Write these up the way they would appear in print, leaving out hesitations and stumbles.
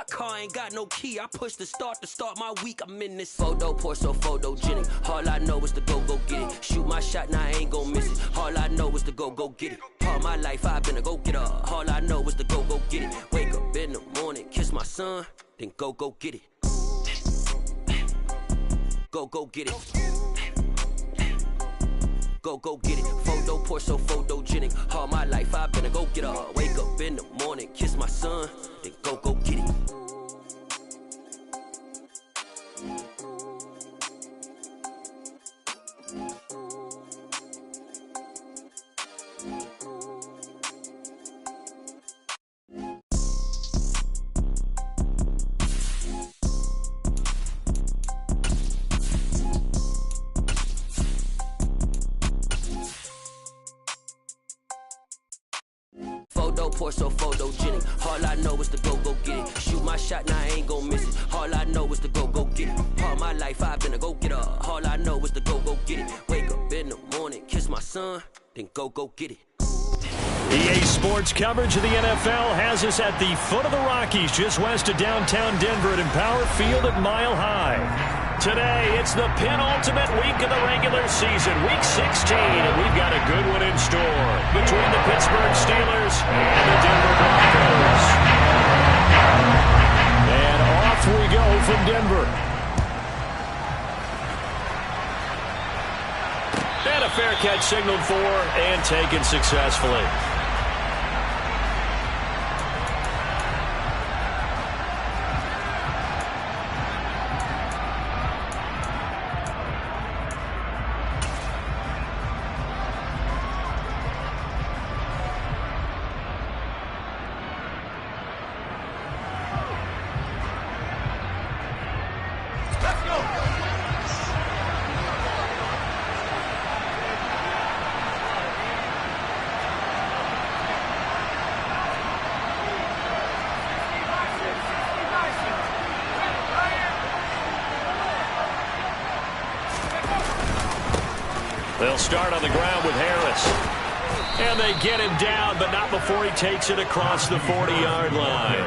My car ain't got no key. I push the start to start my week. I'm in this photo, pour so photogenic. All I know is to go get it. Shoot my shot, now I ain't gon' miss it. All I know is to go get it. All my life I've been a go-getter. All I know is to go get it. Wake up in the morning, kiss my son, then go get it. Go get it. Go get it. Photo, pour so photogenic. All my life I've been a go-getter. Wake up in the morning, kiss my son, then go get it. Pour so photogenic. All I know is to go get it. Shoot my shot, now I ain't gon' miss it. All I know is to go get it. All my life I've been a go-getter. All I know is to go get it. Wake up in the morning, kiss my son, then go get it. EA Sports coverage of the NFL has us at the foot of the Rockies, just west of downtown Denver at Empower Field at Mile High. Today, it's the penultimate week of the regular season, Week 16, and we've got a good one in store between the Pittsburgh Steelers and the Denver Broncos. And off we go from Denver. And a fair catch signaled for and taken successfully. They'll start on the ground with Harris. And they get him down, but not before he takes it across the 40-yard line.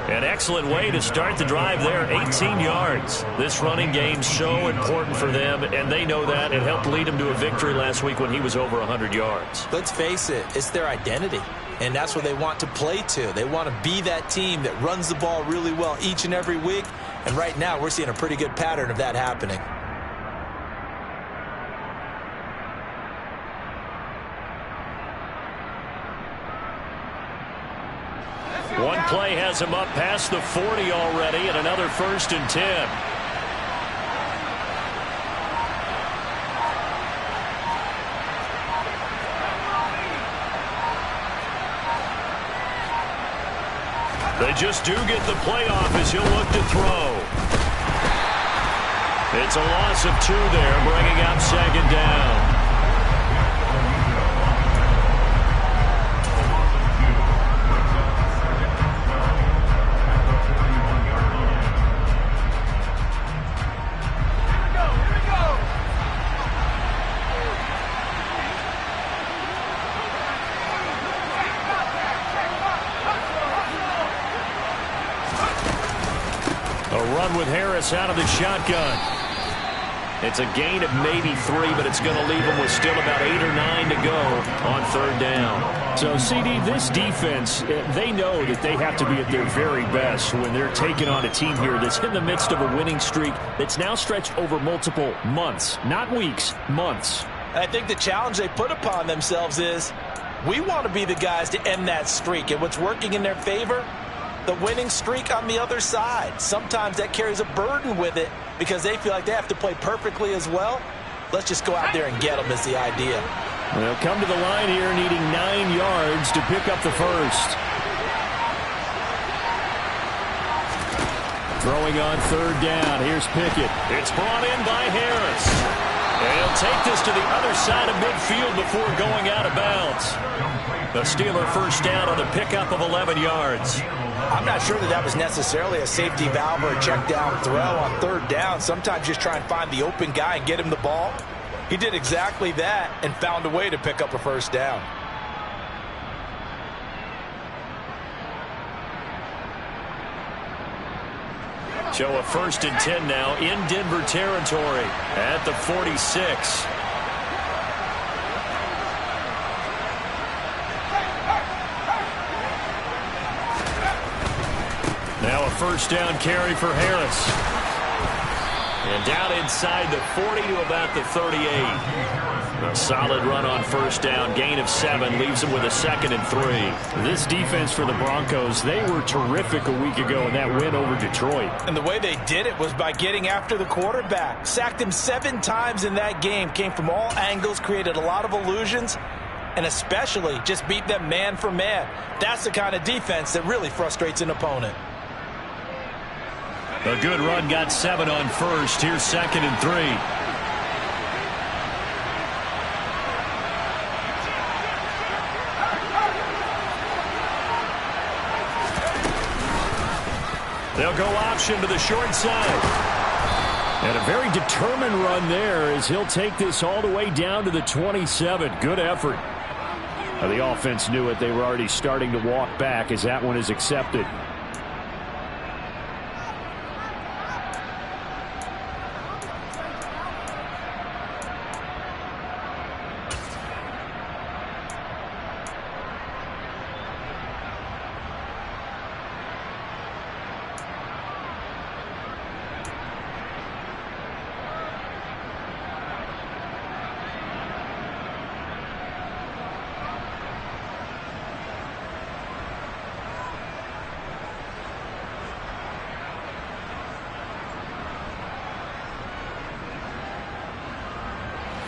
An excellent way to start the drive there, 18 yards. This running game's so important for them, and they know that. It helped lead them to a victory last week when he was over 100 yards. Let's face it, it's their identity, and that's what they want to play to. They want to be that team that runs the ball really well each and every week, and right now we're seeing a pretty good pattern of that happening. One play has him up past the 40 already, and another 1st and 10. They just do get the play off as he'll look to throw. It's a loss of 2 there, bringing out 2nd down. With Harris out of the shotgun. It's a gain of maybe 3, but it's going to leave them with still about 8 or 9 to go on 3rd down. So, CD, this defense, they know that they have to be at their very best when they're taking on a team here that's in the midst of a winning streak that's now stretched over multiple months, not weeks, months. I think the challenge they put upon themselves is we want to be the guys to end that streak, and what's working in their favor, the winning streak on the other side. Sometimes that carries a burden with it because they feel like they have to play perfectly as well. Let's just go out there and get them is the idea. They'll come to the line here needing 9 yards to pick up the first. Throwing on 3rd down. Here's Pickett. It's brought in by Harris. And he'll take this to the other side of midfield before going out of bounds. The Steeler 1st down on the pickup of 11 yards. I'm not sure that was necessarily a safety valve or a check down throw on 3rd down. Sometimes just try and find the open guy and get him the ball. He did exactly that and found a way to pick up a 1st down. So a 1st and 10 now in Denver territory at the 46. Now a 1st down carry for Harris. And down inside the 40 to about the 38. A solid run on 1st down. Gain of 7 leaves them with a 2nd and 3. This defense for the Broncos, they were terrific a week ago in that win over Detroit. And the way they did it was by getting after the quarterback. Sacked him 7 times in that game. Came from all angles, created a lot of illusions, and especially just beat them man for man. That's the kind of defense that really frustrates an opponent. A good run, got 7 on 1st. Here's 2nd and 3. They'll go option to the short side. And a very determined run there as he'll take this all the way down to the 27. Good effort. Now, the offense knew it. They were already starting to walk back as that one is accepted.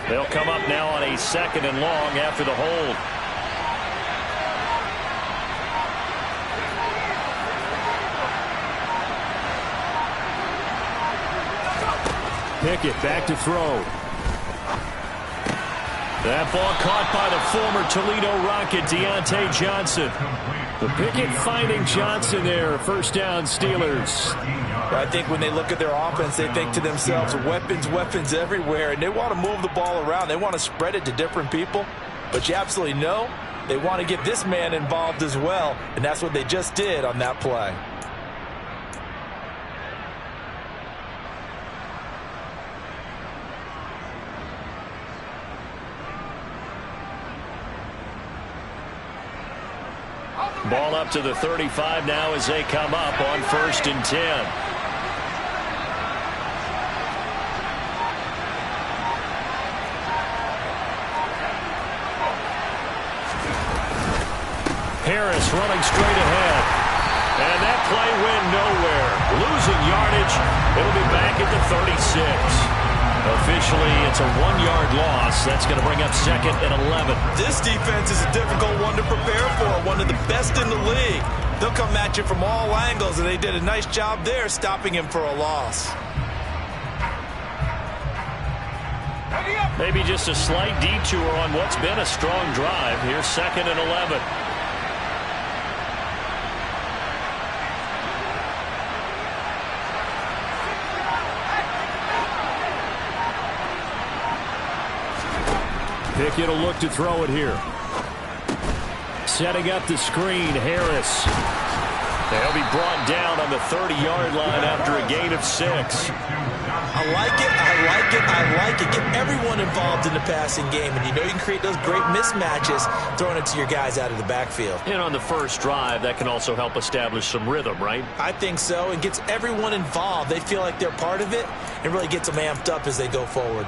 They'll come up now on a 2nd and long after the hold. Pickett back to throw. That ball caught by the former Toledo Rocket, Deontay Johnson. The Pickett finding Johnson there. 1st down, Steelers. I think when they look at their offense, they think to themselves, weapons, weapons everywhere, and they want to move the ball around. They want to spread it to different people, but you absolutely know they want to get this man involved as well, and that's what they just did on that play. Ball up to the 35 now as they come up on 1st and 10. Harris running straight ahead. And that play went nowhere. Losing yardage. It'll be back at the 36. Officially, it's a 1-yard loss. That's going to bring up 2nd and 11. This defense is a difficult one to prepare for. One of the best in the league. They'll come at you from all angles, and they did a nice job there stopping him for a loss. Maybe just a slight detour on what's been a strong drive. Here's 2nd and 11. Pickett will look to throw it here. Setting up the screen, Harris. They'll be brought down on the 30-yard line after a gain of 6. I like it, I like it, I like it. Get everyone involved in the passing game, and you know you can create those great mismatches throwing it to your guys out of the backfield. And on the first drive, that can also help establish some rhythm, right? I think so. It gets everyone involved. They feel like they're part of it, and really gets them amped up as they go forward.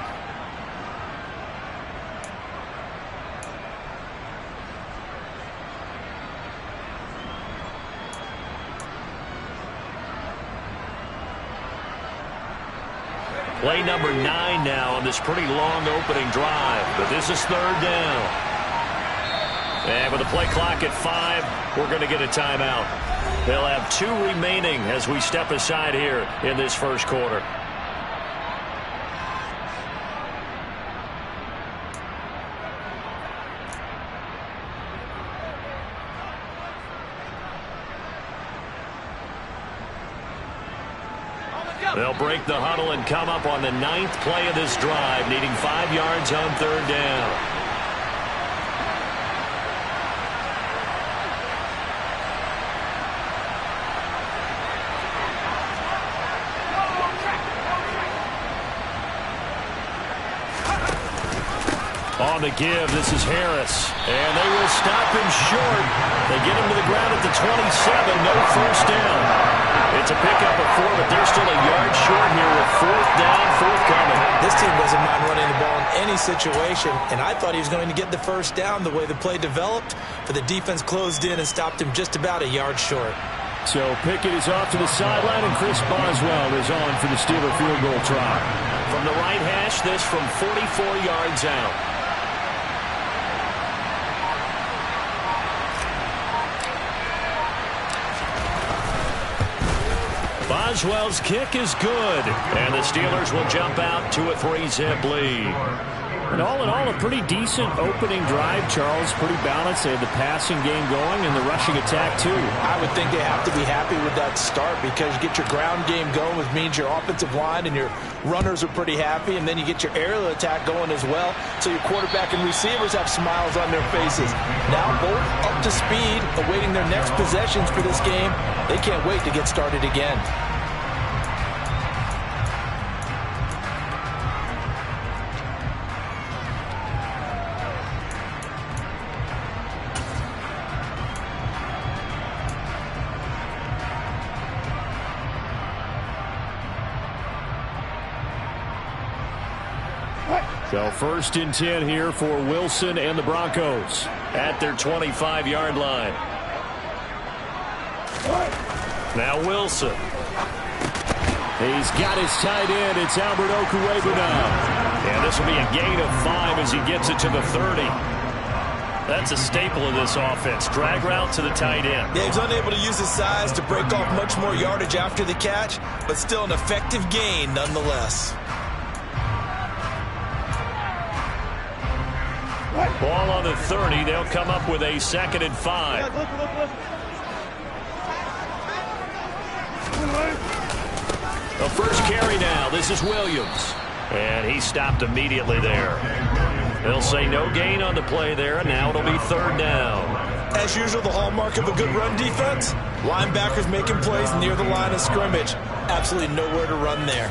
Play number 9 now on this pretty long opening drive. But this is 3rd down. And with the play clock at 5, we're going to get a timeout. They'll have 2 remaining as we step aside here in this first quarter. They'll break the huddle and come up on the 9th play of this drive, needing 5 yards on 3rd down. on the give. This is Harris. And they will stop him short. They get him to the ground at the 27. No first down. It's a pickup of 4, but they're still a yard short here with 4th down, forthcoming. This team doesn't mind running the ball in any situation, and I thought he was going to get the first down the way the play developed, but the defense closed in and stopped him just about a yard short. So Pickett is off to the sideline, and Chris Boswell is on for the Steeler field goal try. From the right hash, this from 44 yards out. Boswell's kick is good, and the Steelers will jump out to a 3-zip lead. And all in all, a pretty decent opening drive, Charles. Pretty balanced. They had the passing game going and the rushing attack, too. I would think they have to be happy with that start because you get your ground game going, which means your offensive line and your runners are pretty happy, and then you get your aerial attack going as well. So your quarterback and receivers have smiles on their faces. Now both up to speed, awaiting their next possessions for this game. They can't wait to get started again. So 1st and 10 here for Wilson and the Broncos at their 25-yard line. Now Wilson. He's got his tight end. It's Albert Okuweba now. And this will be a gain of 5 as he gets it to the 30. That's a staple of this offense. Drag route to the tight end. Yeah, he's unable to use his size to break off much more yardage after the catch, but still an effective gain nonetheless. Ball on the 30. They'll come up with a 2nd and 5. The first carry now. This is Williams. And he stopped immediately there. They'll say no gain on the play there, and now it'll be 3rd down. As usual, the hallmark of a good run defense, linebackers making plays near the line of scrimmage. Absolutely nowhere to run there.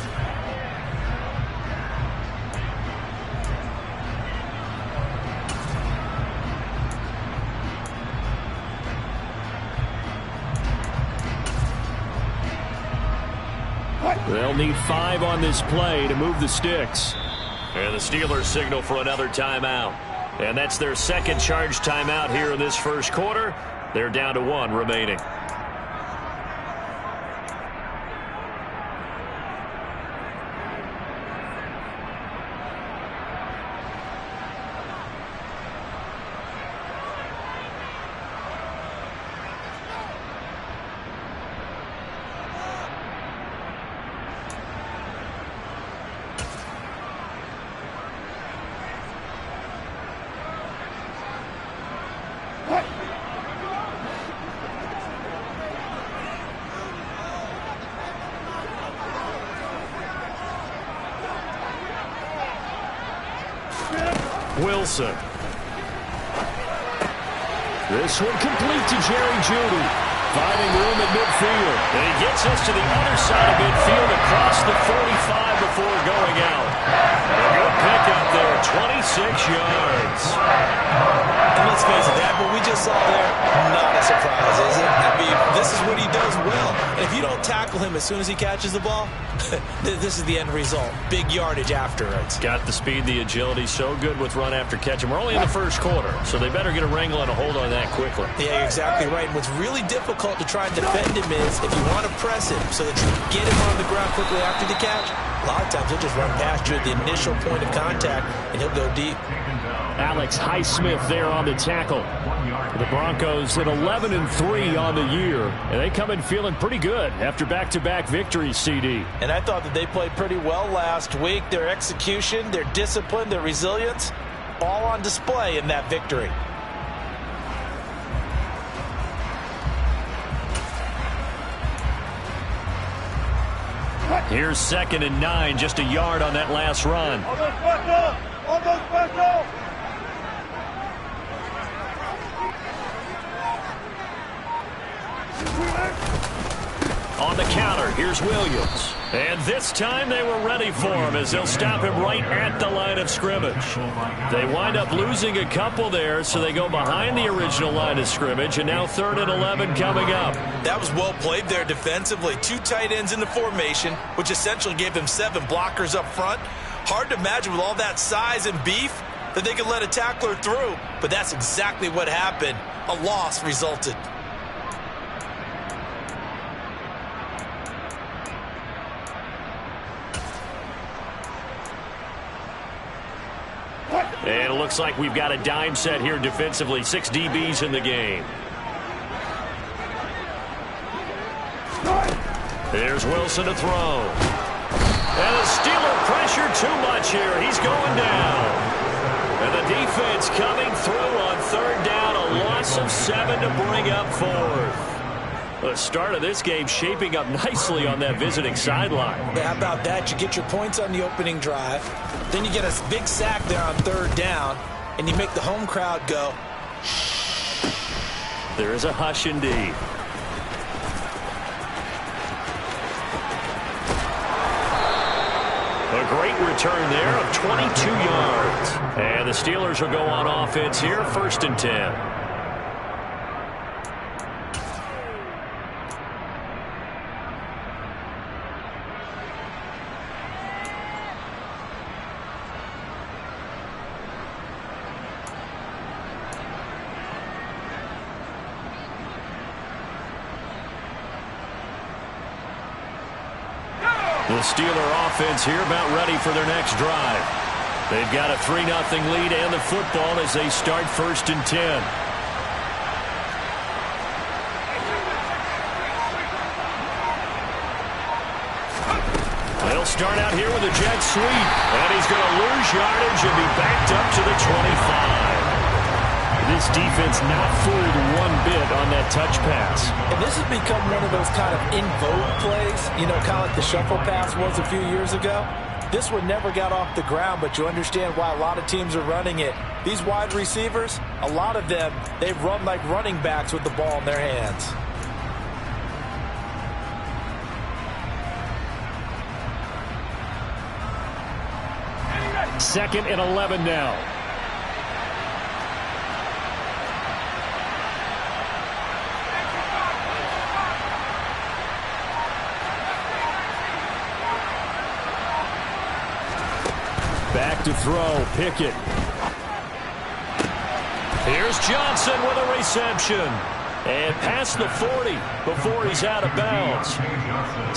They'll need 5 on this play to move the sticks. And the Steelers signal for another timeout. And that's their 2nd charge timeout here in this first quarter. They're down to 1 remaining. Wilson. This one complete to Jerry Jeudy. Finding room at midfield. And he gets us to the other side of midfield across the 45 before going out. A good pickup there, 26 yards. And let's face it, that what we just saw there, not a surprise, is it? I mean, this is what he does well. And if you don't tackle him as soon as he catches the ball, this is the end result. Big yardage afterwards. Got the speed, the agility, so good with run after catch. And we're only in the first quarter, so they better get a wrangle and a hold on that quickly. Yeah, you're exactly right. And what's really difficult to try and defend him is if you want to press him so that you get him on the ground quickly after the catch, a lot of times he'll just run past you at the initial point of contact, and he'll go deep. Alex Highsmith there on the tackle. The Broncos at 11-3 on the year, and they come in feeling pretty good after back-to-back victories, CD. And I thought that they played pretty well last week. Their execution, their discipline, their resilience, all on display in that victory. Here's 2nd and 9, just a yard on that last run. On the counter, here's Williams. And this time they were ready for him as they'll stop him right at the line of scrimmage. They wind up losing a couple there, so they go behind the original line of scrimmage, and now 3rd and 11 coming up. That was well played there defensively. 2 tight ends in the formation, which essentially gave them 7 blockers up front. Hard to imagine with all that size and beef that they could let a tackler through, but that's exactly what happened. A loss resulted. And it looks like we've got a dime set here defensively. 6 DBs in the game. There's Wilson to throw. And the Steeler pressure too much here. He's going down. And the defense coming through on 3rd down. A loss of 7 to bring up 4th. The start of this game shaping up nicely on that visiting sideline. Yeah, how about that? You get your points on the opening drive. Then you get a big sack there on 3rd down. And you make the home crowd go. There is a hush indeed. A great return there of 22 yards. And the Steelers will go on offense here, 1st and 10. The Steeler offense here about ready for their next drive. They've got a 3-0 lead and the football as they start 1st and 10. They'll start out here with a jet sweep. And he's going to lose yardage and be backed up to the 25. This defense not fooled one bit on that touch pass. And this has become one of those kind of in vogue plays, you know, kind of like the shuffle pass was a few years ago. This one never got off the ground, but you understand why a lot of teams are running it. These wide receivers, a lot of them, they run like running backs with the ball in their hands. Second and 11 now. Back to throw, Pickett. Here's Johnson with a reception. And past the 40 before he's out of bounds.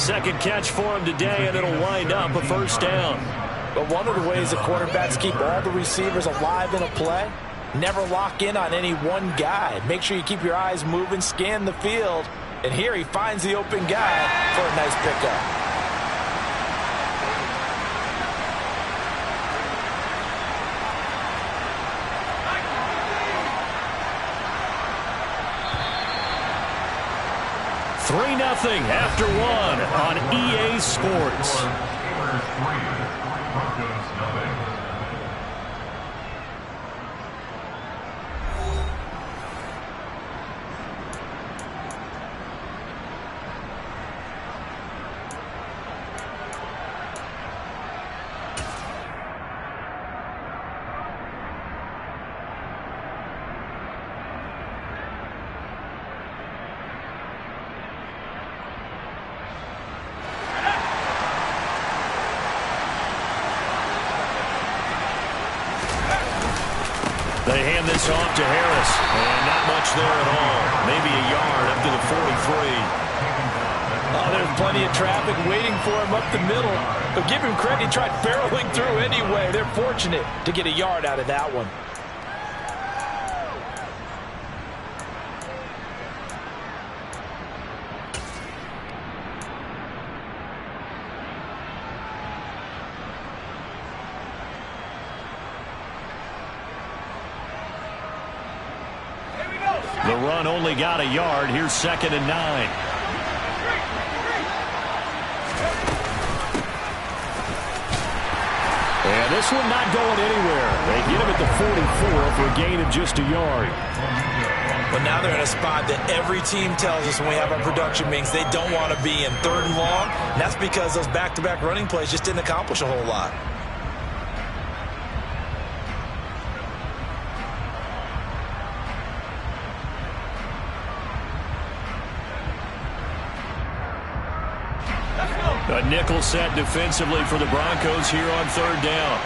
Second catch for him today, and it'll wind up a 1st down. But one of the ways that quarterbacks keep all the receivers alive in a play, never lock in on any one guy. Make sure you keep your eyes moving, scan the field. And here he finds the open guy for a nice pickup. Nothing after 1 on EA Sports. They hand this off to Harris, and not much there at all. Maybe a yard up to the 43. Oh, there's plenty of traffic waiting for him up the middle. But give him credit, he tried barreling through anyway. They're fortunate to get a yard out of that one. The run only got a yard. Here's 2nd and 9. And this one not going anywhere. They get him at the 44 for a gain of just a yard. But Well, now they're in a spot that every team tells us when we have our production meetings they don't want to be in, 3rd and long. And that's because those back-to-back running plays just didn't accomplish a whole lot. A nickel set defensively for the Broncos here on 3rd down.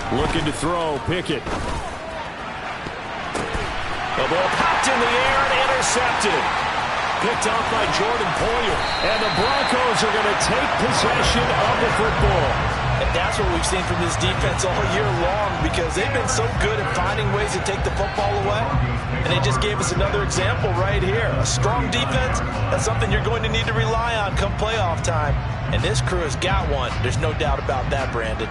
Looking to throw, Pickett. The ball popped in the air and intercepted. Picked off by Jordan Poyer. And the Broncos are going to take possession of the football. And that's what we've seen from this defense all year long, because they've been so good at finding ways to take the football away. And they just gave us another example right here. A strong defense, that's something you're going to need to rely on come playoff time. And this crew has got one. There's no doubt about that, Brandon.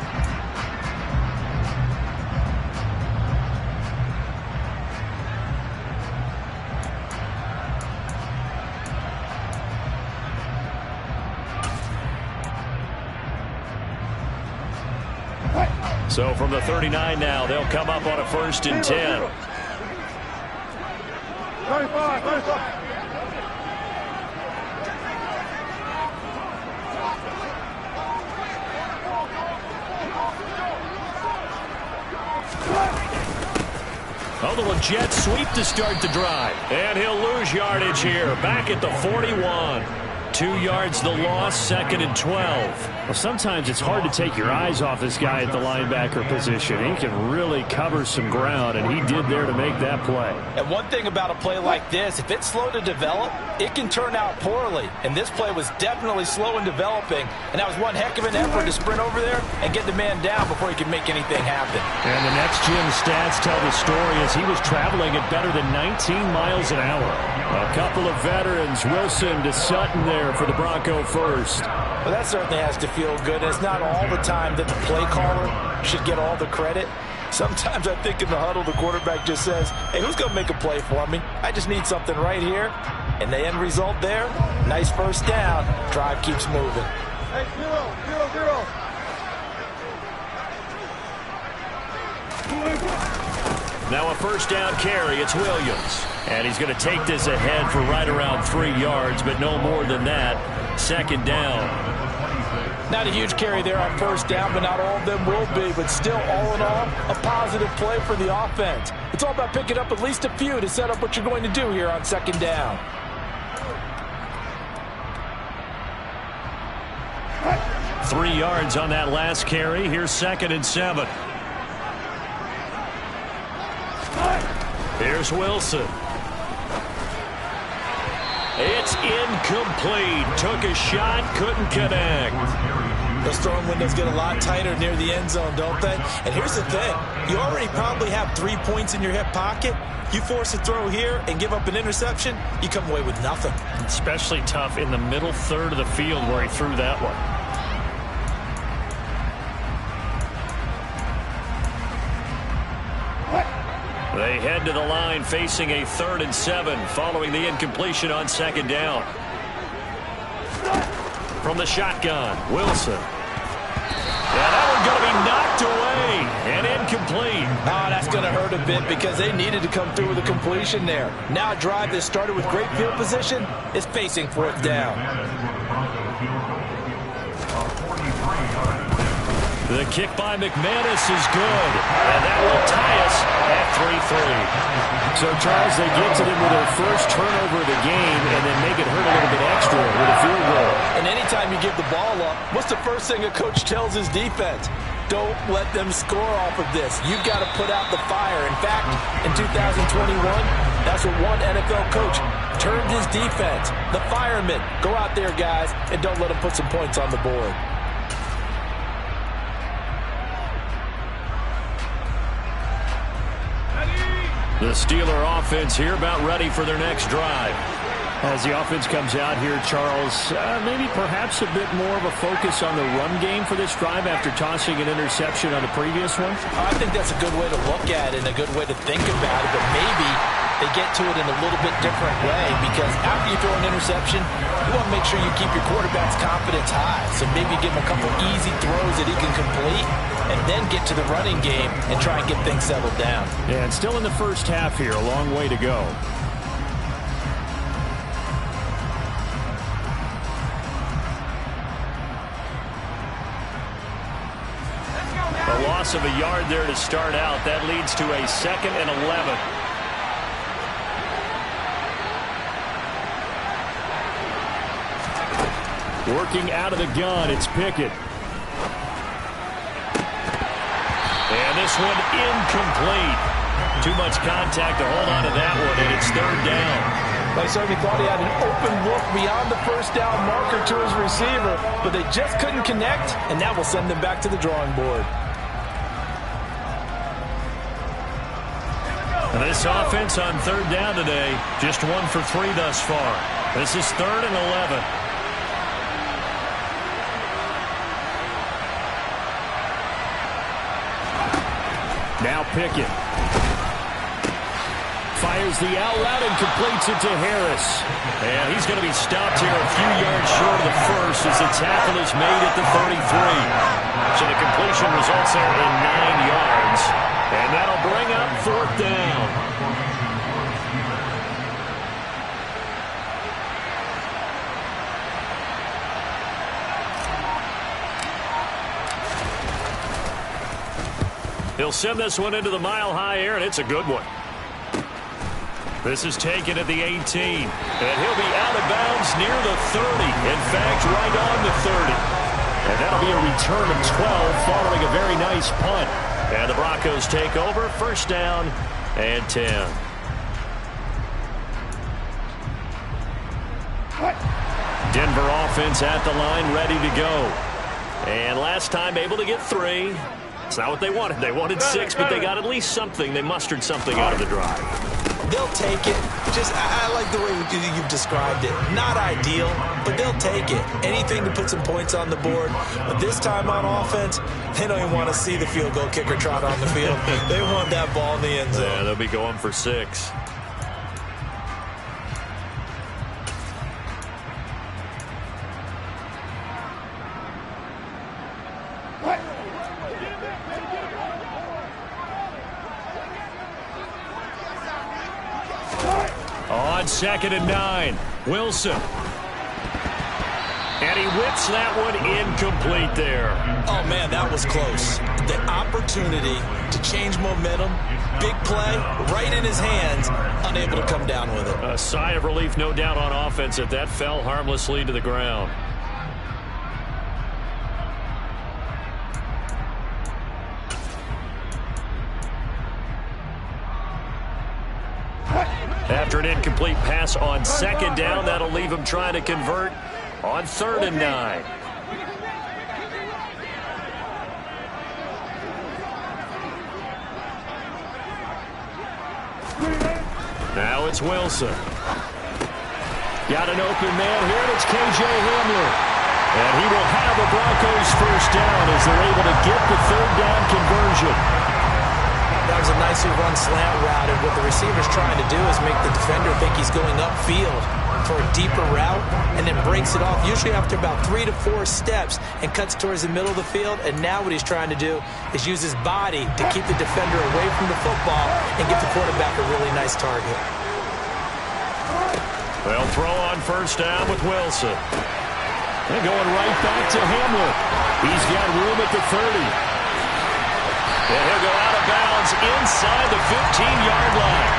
So from the 39 now, they'll come up on a 1st and 10. 35. A little jet sweep to start the drive. And he'll lose yardage here. Back at the 41. 2 yards the loss, 2nd and 12. Well, sometimes it's hard to take your eyes off this guy at the linebacker position. He can really cover some ground, and he did there to make that play. And one thing about a play like this, if it's slow to develop, it can turn out poorly. And this play was definitely slow in developing, and that was one heck of an effort to sprint over there and get the man down before he could make anything happen. And the next gen stats tell the story as he was traveling at better than 19 miles an hour. A couple of veterans, Wilson to Sutton there for the Bronco first. Well, that certainly has to feel good. It's not all the time that the play caller should get all the credit. Sometimes I think in the huddle, the quarterback just says, hey, who's going to make a play for me? I just need something right here. And the end result there, nice first down. Drive keeps moving. Hey, 0. Now a 1st down carry. It's Williams. And he's going to take this ahead for right around 3 yards, but no more than that. 2nd down. Not a huge carry there on 1st down, but not all of them will be. But still, all in all, a positive play for the offense. It's all about picking up at least a few to set up what you're going to do here on 2nd down. Right. 3 yards on that last carry. Here's 2nd and 7. Here's Wilson. It's incomplete. Took a shot, couldn't connect. Those throwing windows get a lot tighter near the end zone, don't they? And here's the thing. You already probably have 3 points in your hip pocket. You force a throw here and give up an interception, you come away with nothing. Especially tough in the middle third of the field where he threw that one. They head to the line facing a 3rd and 7 following the incompletion on 2nd down. From the shotgun, Wilson. Yeah, that one's going to be knocked away and incomplete. Oh, that's going to hurt a bit because they needed to come through with a completion there. Now a drive that started with great field position is facing 4th down. The kick by McManus is good, and that will tie us at 3-3. So, Charles, they get to them with their first turnover of the game and then make it hurt a little bit extra with a field goal. And anytime you give the ball up, what's the first thing a coach tells his defense? Don't let them score off of this. You've got to put out the fire. In fact, in 2021, that's what one NFL coach termed his defense. The firemen. Go out there, guys, and don't let them put some points on the board. The Steeler offense here about ready for their next drive. As the offense comes out here, Charles, maybe perhaps a bit more of a focus on the run game for this drive after tossing an interception on the previous one? I think that's a good way to look at it and a good way to think about it, but maybe they get to it in a little bit different way, because after you throw an interception, you want to make sure you keep your quarterback's confidence high. So maybe give him a couple easy throws that he can complete and then get to the running game and try and get things settled down. Yeah, and still in the first half here, a long way to go. A loss of a yard there to start out. That leads to a 2nd and 11. Working out of the gun, it's Pickett. And this one incomplete. Too much contact to hold on to that one, and it's 3rd down. They certainly thought he had an open look beyond the first down marker to his receiver, but they just couldn't connect, and that will send them back to the drawing board. And this offense on 3rd down today, just 1 for 3 thus far. This is 3rd and 11. Now Pickett fires the out route and completes it to Harris. And he's going to be stopped here a few yards short of the first as the tackle is made at the 33. So the completion results there in 9 yards. And that'll bring up 4th down. He'll send this one into the mile-high air, and it's a good one. This is taken at the 18, and he'll be out of bounds near the 30. In fact, right on the 30. And that'll be a return of 12 following a very nice punt. And the Broncos take over, 1st down and 10. Denver offense at the line, ready to go. And last time able to get 3. It's not what they wanted. They wanted 6, but they got at least something. They mustered something out of the drive. They'll take it. I like the way you've described it. Not ideal, but they'll take it. Anything to put some points on the board. But this time on offense, they don't even want to see the field goal kicker trot on the field. They want that ball in the end zone. Yeah, they'll be going for 6. On 2nd and 9, Wilson. And he whips that one incomplete there. Oh, man, that was close. The opportunity to change momentum, big play, right in his hands, unable to come down with it. A sigh of relief, no doubt, on offense that that fell harmlessly to the ground. After an incomplete pass on 2nd down, that'll leave him trying to convert on 3rd and 9. Now it's Wilson. Got an open man here, and it's K.J. Hamler. And he will have the Broncos 1st down as they're able to get the 3rd down conversion. That was a nicely run slant route, and what the receiver's trying to do is make the defender think he's going upfield for a deeper route and then breaks it off, usually after about 3 to 4 steps, and cuts towards the middle of the field. And now what he's trying to do is use his body to keep the defender away from the football and give the quarterback a really nice target. They'll throw on 1st down with Wilson. They're going right back to Hamler. He's got room at the 30. And he'll go out of bounds inside the 15-yard line.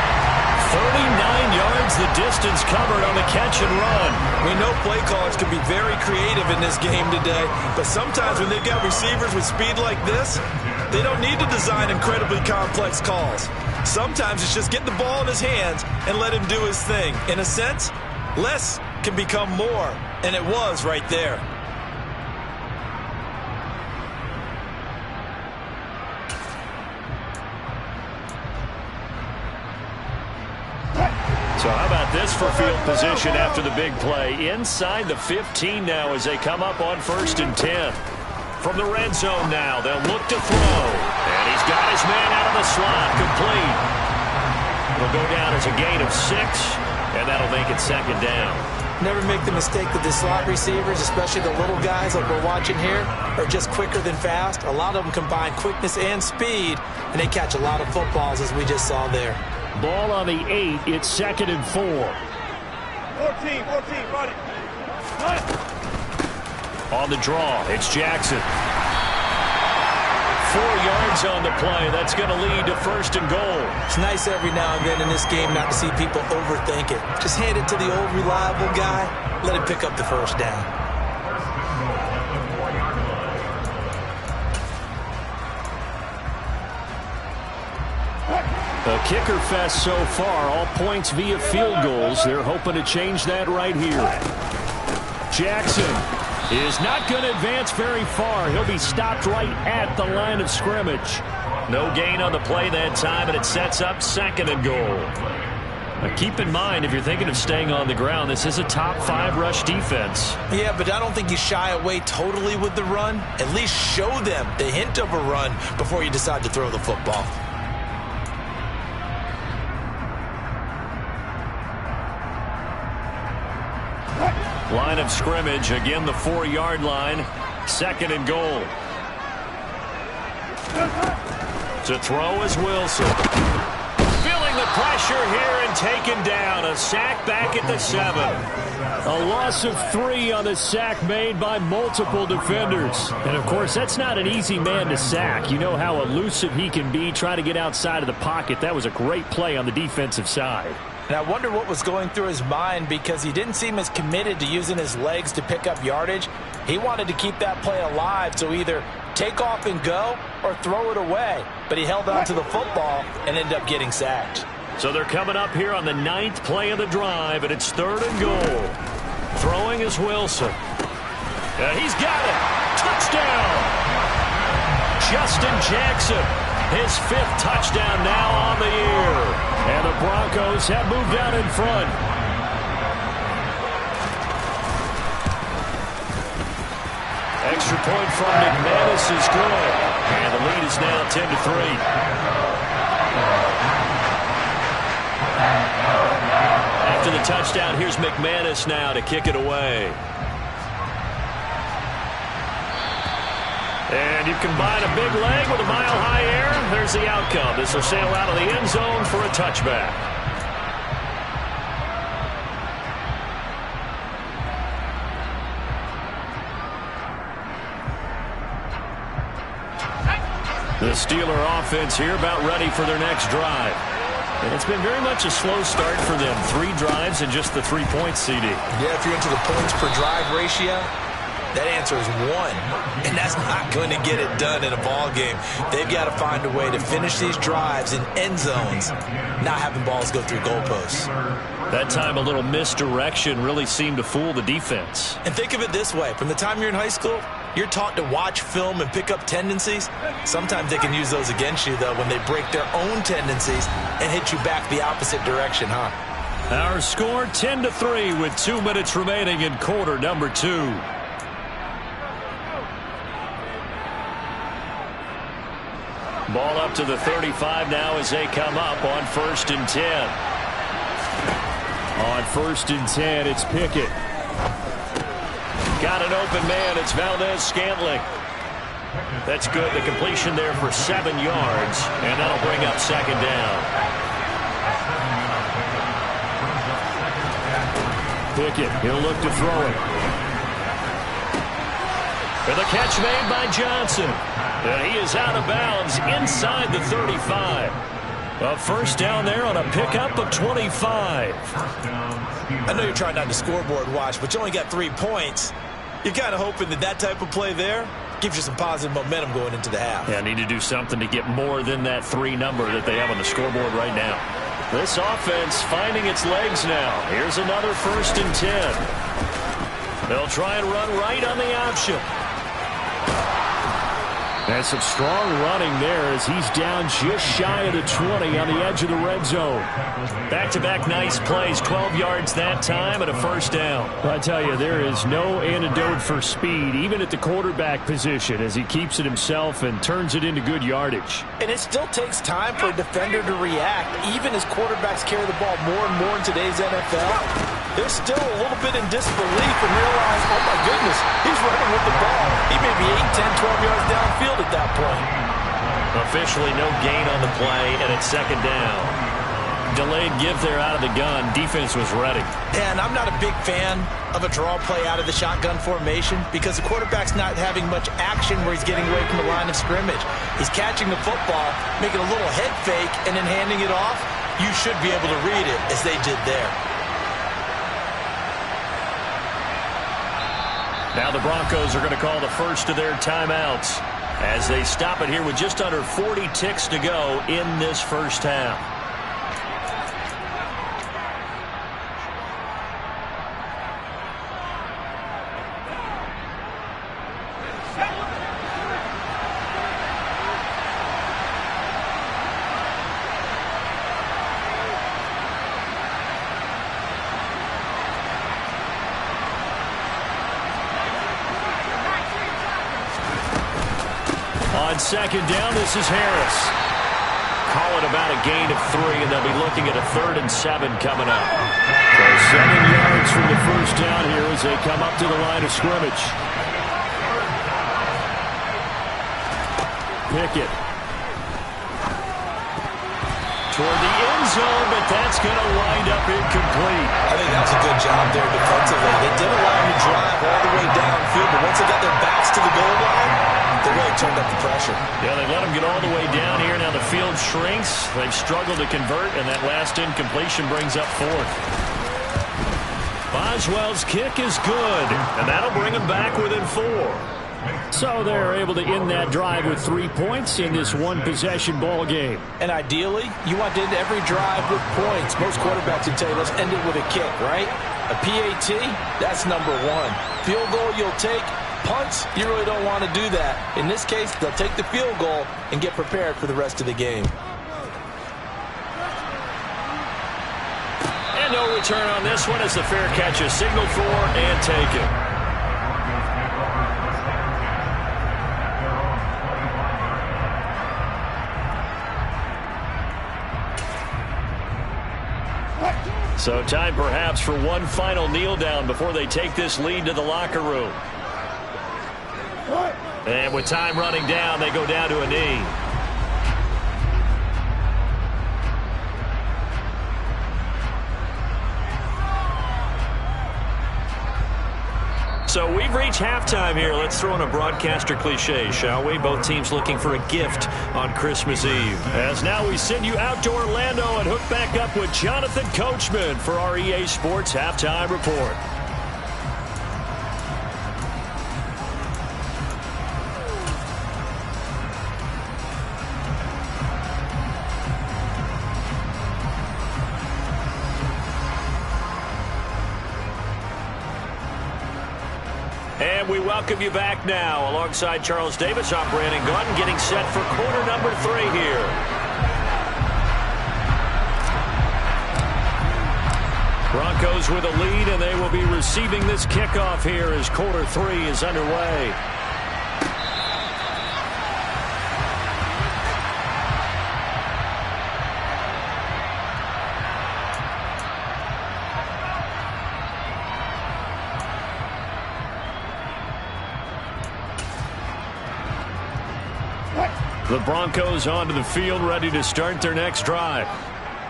39 yards the distance covered on the catch and run. We know play callers can be very creative in this game today, but sometimes when they've got receivers with speed like this, they don't need to design incredibly complex calls. Sometimes it's just get the ball in his hands and let him do his thing. In a sense, less can become more, and it was right there. So how about this for field position after the big play. Inside the 15 now as they come up on 1st and 10. From the red zone now, they'll look to throw. And he's got his man out of the slot, complete. It'll go down as a gain of 6, and that'll make it 2nd down. Never make the mistake that the slot receivers, especially the little guys like we're watching here, are just quicker than fast. A lot of them combine quickness and speed, and they catch a lot of footballs, as we just saw there. Ball on the 8. It's 2nd and 4. 14, buddy. On the draw, it's Jackson. 4 yards on the play. That's going to lead to 1st and goal. It's nice every now and then in this game not to see people overthink it. Just hand it to the old reliable guy. Let him pick up the 1st down. A kicker fest so far. All points via field goals. They're hoping to change that right here. Jackson is not going to advance very far. He'll be stopped right at the line of scrimmage. No gain on the play that time, and it sets up 2nd and goal. Now keep in mind, if you're thinking of staying on the ground, this is a top 5 rush defense. Yeah, but I don't think you shy away totally with the run. At least show them the hint of a run before you decide to throw the football. Line of scrimmage, again the 4-yard line. 2nd and goal. To throw is Wilson. Feeling the pressure here and taken down. A sack back at the 7. A loss of 3 on the sack made by multiple defenders. And, of course, that's not an easy man to sack. You know how elusive he can be trying to get outside of the pocket. That was a great play on the defensive side. And I wonder what was going through his mind, because he didn't seem as committed to using his legs to pick up yardage. He wanted to keep that play alive, so either take off and go or throw it away. But he held on to the football and ended up getting sacked. So they're coming up here on the 9th play of the drive, and it's 3rd and goal. Throwing is Wilson. He's got it. Touchdown! Justin Jackson, his 5th touchdown now on the year. And the Broncos have moved out in front. Extra point from McManus is good. And the lead is now 10-3. After the touchdown, here's McManus now to kick it away. And you combine a big leg with a mile-high air. There's the outcome. This will sail out of the end zone for a touchback. The Steeler offense here about ready for their next drive. And it's been very much a slow start for them. 3 drives and just the 3 points, CD. Yeah, if you're into the points per drive ratio, that answer is 1, and that's not going to get it done in a ball game. They've got to find a way to finish these drives in end zones, not having balls go through goalposts. That time a little misdirection really seemed to fool the defense. And think of it this way. From the time you're in high school, you're taught to watch film and pick up tendencies. Sometimes they can use those against you, though, when they break their own tendencies and hit you back the opposite direction, huh? Our score 10-3 with 2 minutes remaining in quarter number 2. Ball up to the 35 now as they come up on 1st and 10. On 1st and 10, it's Pickett. Got an open man. It's Valdez-Scantling. That's good. The completion there for 7 yards, and that'll bring up 2nd down. Pickett, he'll look to throw it. And the catch made by Johnson. And he is out of bounds inside the 35. A 1st down there on a pickup of 25. I know you're trying not to scoreboard watch, but you only got 3 points. You're kind of hoping that that type of play there gives you some positive momentum going into the half. Yeah, need to do something to get more than that 3 number that they have on the scoreboard right now. This offense finding its legs now. Here's another 1st and 10. They'll try and run right on the option. And some strong running there as he's down just shy of the 20 on the edge of the red zone. Back-to-back nice plays, 12 yards that time and a first down. I tell you, there is no antidote for speed, even at the quarterback position, as he keeps it himself and turns it into good yardage. And it still takes time for a defender to react, even as quarterbacks carry the ball more and more in today's NFL. They're still a little bit in disbelief and realize, oh my goodness, he's running with the ball. He may be 8, 10, 12 yards downfield at that point. Officially no gain on the play, and it's second down. Delayed give there out of the gun. Defense was ready. And I'm not a big fan of a draw play out of the shotgun formation because the quarterback's not having much action where he's getting away from the line of scrimmage. He's catching the football, making a little head fake, and then handing it off. You should be able to read it as they did there. Now the Broncos are going to call the first of their timeouts as they stop it here with just under 40 ticks to go in this first half. On second down, this is Harris. Call it about a gain of 3, and they'll be looking at a 3rd and 7 coming up. So 7 yards from the first down here as they come up to the line of scrimmage. Pickett. Toward the end zone, but that's going to wind up incomplete. I think that's a good job there defensively. They did allow him to drive all the way downfield, but once they got their backs to the goal line, they really turned up the pressure. Yeah, they let him get all the way down here. Now the field shrinks. They've struggled to convert, and that last incompletion brings up 4th. Boswell's kick is good, and that'll bring him back within 4. So they're able to end that drive with 3 points in this one-possession ball game. And ideally, you want to end every drive with points. Most quarterbacks would tell you, let's end it with a kick, right? A PAT, that's number 1. Field goal you'll take. Punts, you really don't want to do that. In this case, they'll take the field goal and get prepared for the rest of the game. And no return on this one as the fair catch is signaled for and taken. So time perhaps for one final kneel down before they take this lead to the locker room. And with time running down, they go down to a knee. So we've reached halftime here. Let's throw in a broadcaster cliche, shall we? Both teams looking for a gift on Christmas Eve. As now we send you out to Orlando and hook back up with Jonathan Coachman for our EA Sports Halftime Report. And we welcome you back now. Alongside Charles Davis, I'm Brandon Gunn, getting set for quarter number 3 here. Broncos with a lead, and they will be receiving this kickoff here as quarter 3 is underway. The Broncos onto the field, ready to start their next drive.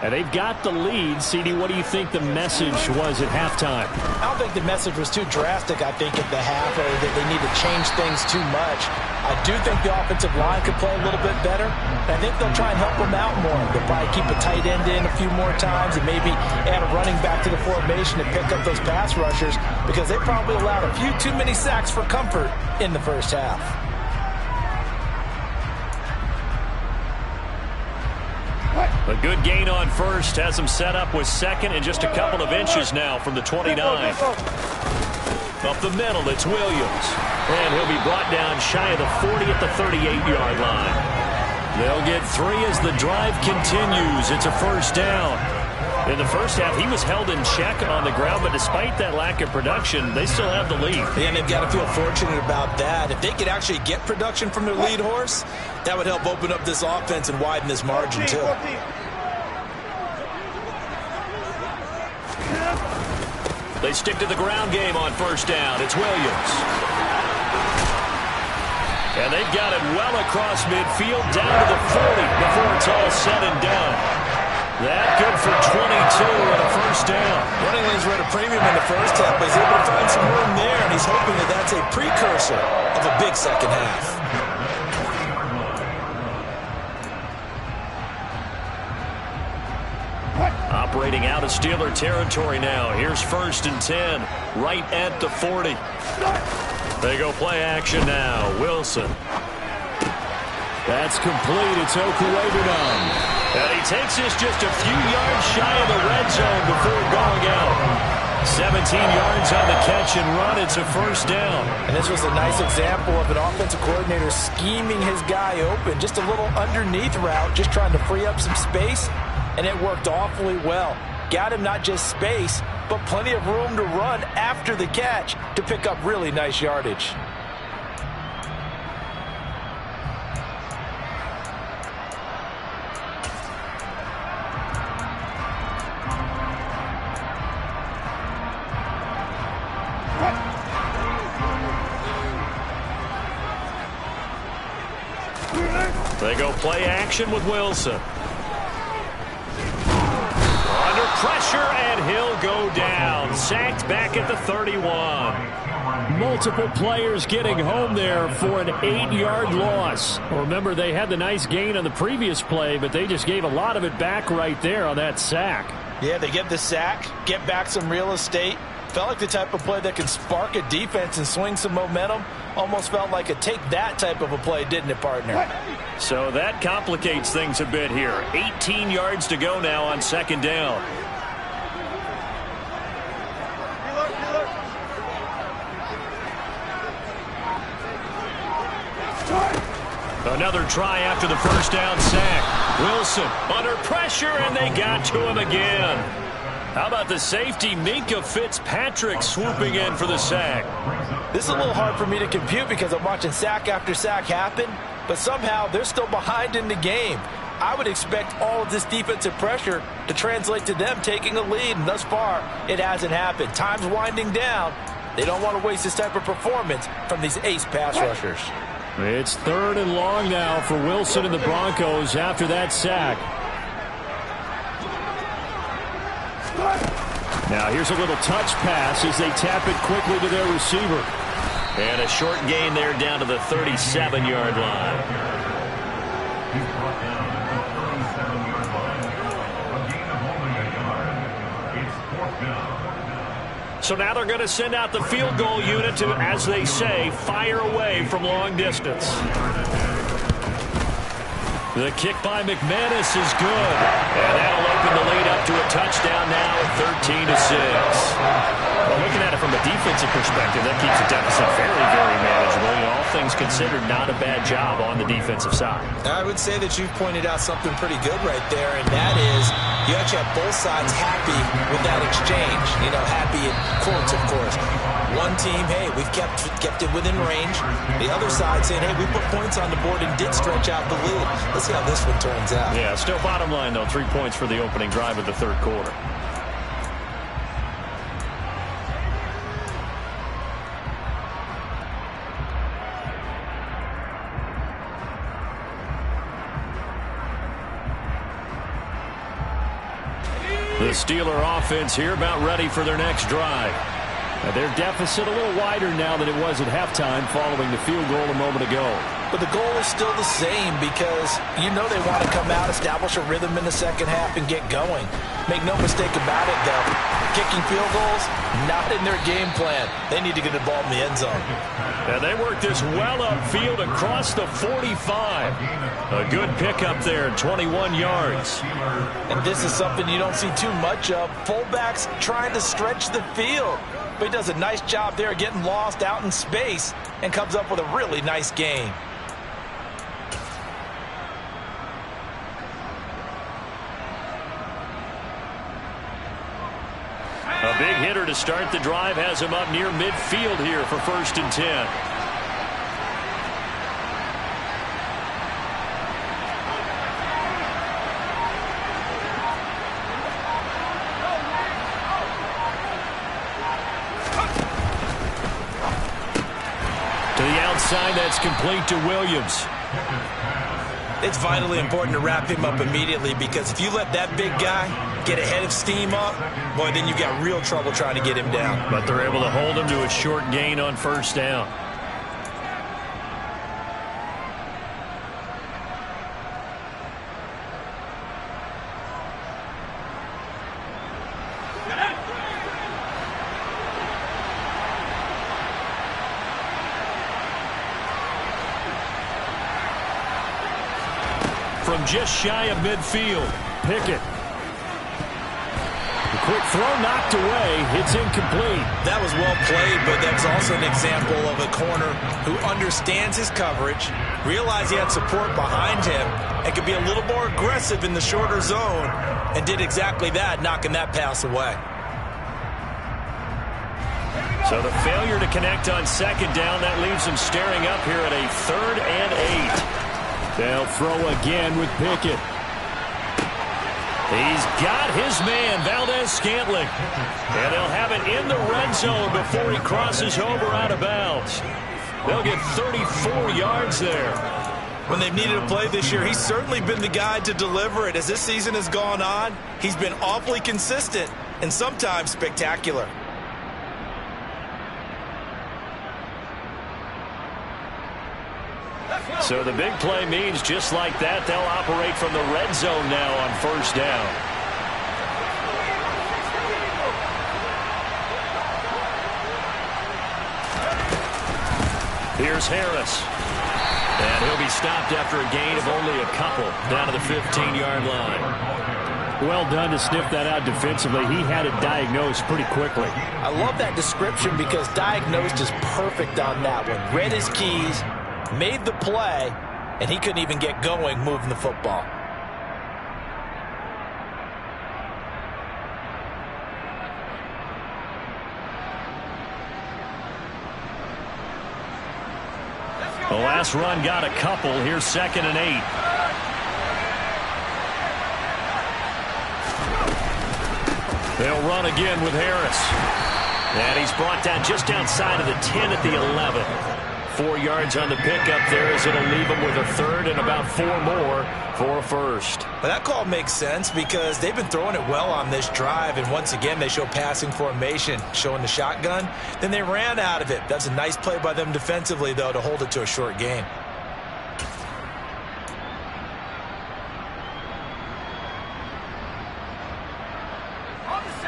And they've got the lead. CD, what do you think the message was at halftime? I don't think the message was too drastic, I think, at the half, or that they need to change things too much. I do think the offensive line could play a little bit better. And I think they'll try and help them out more. They'll probably keep a tight end in a few more times and maybe add a running back to the formation and pick up those pass rushers because they probably allowed a few too many sacks for comfort in the first half. A good gain on first has them set up with second and just a couple of inches now from the 29. Up the middle, it's Williams. And he'll be brought down shy of the 40 at the 38-yard line. They'll get 3 as the drive continues. It's a first down. In the first half, he was held in check on the ground, but despite that lack of production, they still have the lead. And they've got to feel fortunate about that. If they could actually get production from their lead horse, that would help open up this offense and widen this margin, too. They stick to the ground game on first down. It's Williams. And they've got it well across midfield, down to the 40 before it's all said and done. That good for 22 and a first down. Running lanes were at a premium in the first half, but he's able to find some room there, and he's hoping that that's a precursor of a big second half. Operating out of Steeler territory now. Here's 1st and 10, right at the 40. They go play action now. Wilson. That's complete. It's Okuwebunam. And he takes this just a few yards shy of the red zone before going out. 17 yards on the catch and run. It's a first down. And this was a nice example of an offensive coordinator scheming his guy open. Just a little underneath route, just trying to free up some space, and it worked awfully well. Got him not just space, but plenty of room to run after the catch to pick up really nice yardage. They go play action with Wilson. Under pressure, and he'll go down. Sacked back at the 31. Multiple players getting home there for an 8-yard loss. Well, remember, they had the nice gain on the previous play, but they just gave a lot of it back right there on that sack. Yeah, they get the sack, get back some real estate. Felt like the type of play that can spark a defense and swing some momentum. Almost felt like a take-that type of a play, didn't it, partner? So that complicates things a bit here. 18 yards to go now on second down. Another try after the first down sack. Wilson under pressure, and they got to him again. How about the safety, Minka Fitzpatrick, swooping in for the sack? This is a little hard for me to compute because I'm watching sack after sack happen, but somehow they're still behind in the game. I would expect all of this defensive pressure to translate to them taking a lead, and thus far, it hasn't happened. Time's winding down. They don't want to waste this type of performance from these ace pass rushers. It's 3rd and long now for Wilson and the Broncos after that sack. Now here's a little touch pass as they tap it quickly to their receiver. And a short gain there down to the 37-yard line. So now they're going to send out the field goal unit to, as they say, fire away from long distance. The kick by McManus is good. And that'll open the lead up to a touchdown now at 13-6. Well, looking at it from a defensive perspective, that keeps the deficit very, very manageable. You know, all things considered, not a bad job on the defensive side. I would say that you've pointed out something pretty good right there, and that is you actually have both sides happy with that exchange. You know, happy in quotes, of course. One team, hey, we've kept it within range. The other side saying, hey, we put points on the board and did stretch out the lead. Let's see how this one turns out. Yeah, still bottom line, though, 3 points for the opening drive of the third quarter. The Steeler offense here about ready for their next drive. Their deficit a little wider now than it was at halftime following the field goal a moment ago. But the goal is still the same because you know they want to come out, establish a rhythm in the second half, and get going. Make no mistake about it, though. Kicking field goals, not in their game plan. They need to get the ball in the end zone. And they work this well upfield across the 45. A good pickup there, 21 yards. And this is something you don't see too much of. Fullbacks trying to stretch the field. but he does a nice job there getting lost out in space and comes up with a really nice gain. A big hitter to start the drive has him up near midfield here for 1st and 10. To the outside, that's complete to Williams. It's vitally important to wrap him up immediately, because if you let that big guy get ahead of steam up, boy, then you've got real trouble trying to get him down. But they're able to hold him to a short gain on 1st down. From just shy of midfield, Pickett. The quick throw knocked away. It's incomplete. That was well played, but that's also an example of a corner who understands his coverage, realized he had support behind him, and could be a little more aggressive in the shorter zone, and did exactly that, knocking that pass away. So the failure to connect on 2nd down, that leaves him staring up here at a 3rd and 8. They'll throw again with Pickett. He's got his man, Valdez-Scantling. And they'll have it in the red zone before he crosses over out of bounds. They'll get 34 yards there. When they've needed a play this year, he's certainly been the guy to deliver it. As this season has gone on, he's been awfully consistent and sometimes spectacular. So the big play means just like that, they'll operate from the red zone now on 1st down. Here's Harris. And he'll be stopped after a gain of only a couple down to the 15-yard line. Well done to sniff that out defensively. He had it diagnosed pretty quickly. I love that description, because diagnosed is perfect on that one. Read his keys, made the play, and he couldn't even get going moving the football. The last run got a couple. Here's 2nd and 8. They'll run again with Harris. And he's brought down just outside of the 10 at the 11. 4 yards on the pickup there, as it'll leave him with a 3rd and about 4 more for a 1st. But that call makes sense, because they've been throwing it well on this drive, and once again they show passing formation, showing the shotgun. Then they ran out of it. That's a nice play by them defensively, though, to hold it to a short gain.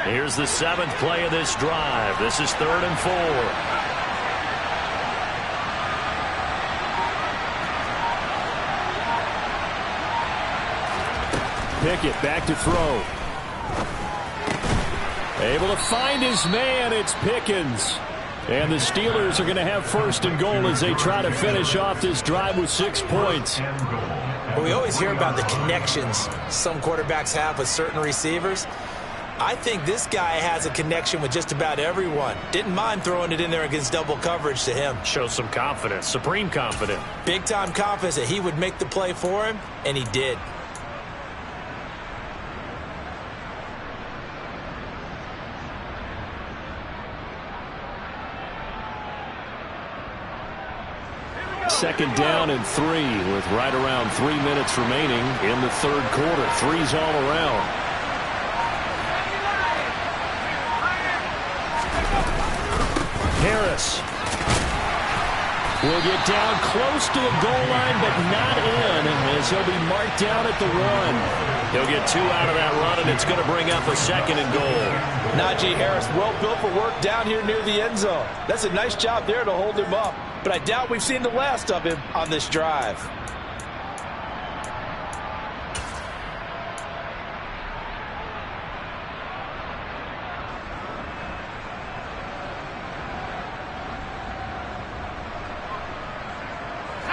Here's the 7th play of this drive. This is 3rd and 4. Pickett back to throw. Able to find his man. It's Pickens. And the Steelers are going to have 1st and goal as they try to finish off this drive with 6 points. Well, we always hear about the connections some quarterbacks have with certain receivers. I think this guy has a connection with just about everyone. Didn't mind throwing it in there against double coverage to him. Shows some confidence, supreme confidence. Big-time confidence that he would make the play for him, and he did. Second down and 3 with right around 3 minutes remaining in the 3rd quarter. 3's all around. Harris will get down close to the goal line, but not in, as he'll be marked down at the 1. He'll get 2 out of that run, and it's going to bring up a 2nd and goal. Najee Harris, well built for work down here near the end zone. That's a nice job there to hold him up. But I doubt we've seen the last of him on this drive.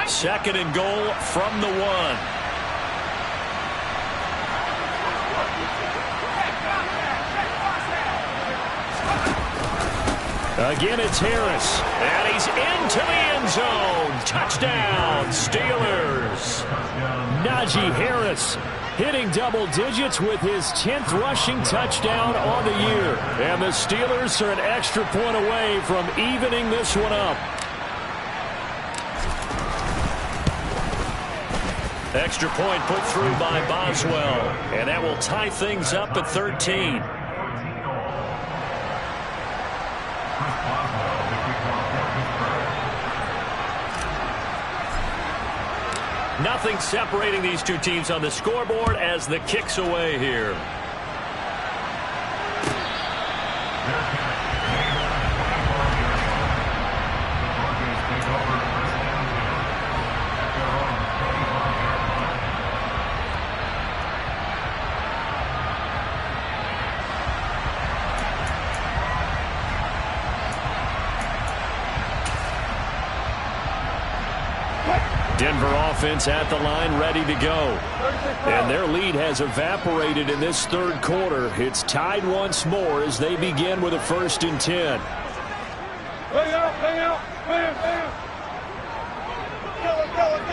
Second and goal from the 1. Again, it's Harris, and he's into the end zone. Touchdown, Steelers. Najee Harris hitting double digits with his 10th rushing touchdown on the year. And the Steelers are an extra point away from evening this one up. Extra point put through by Boswell, and that will tie things up at 13. Nothing separating these two teams on the scoreboard as the kick's away here. Denver offense at the line, ready to go. And their lead has evaporated in this third quarter. It's tied once more as they begin with a 1st and 10. Bang out, bang out, bam, bam. Let's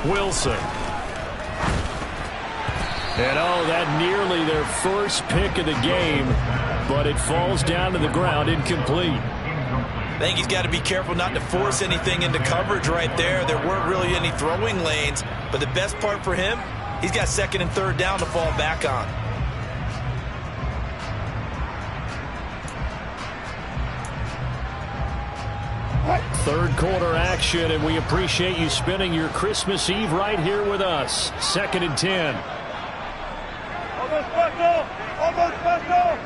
go. Wilson. And oh, that nearly their first pick of the game, but it falls down to the ground incomplete. I think he's got to be careful not to force anything into coverage right there. There weren't really any throwing lanes, but the best part for him, he's got 2nd and 3rd down to fall back on. Third quarter action, and we appreciate you spending your Christmas Eve right here with us. 2nd and 10. Almost special, almost special.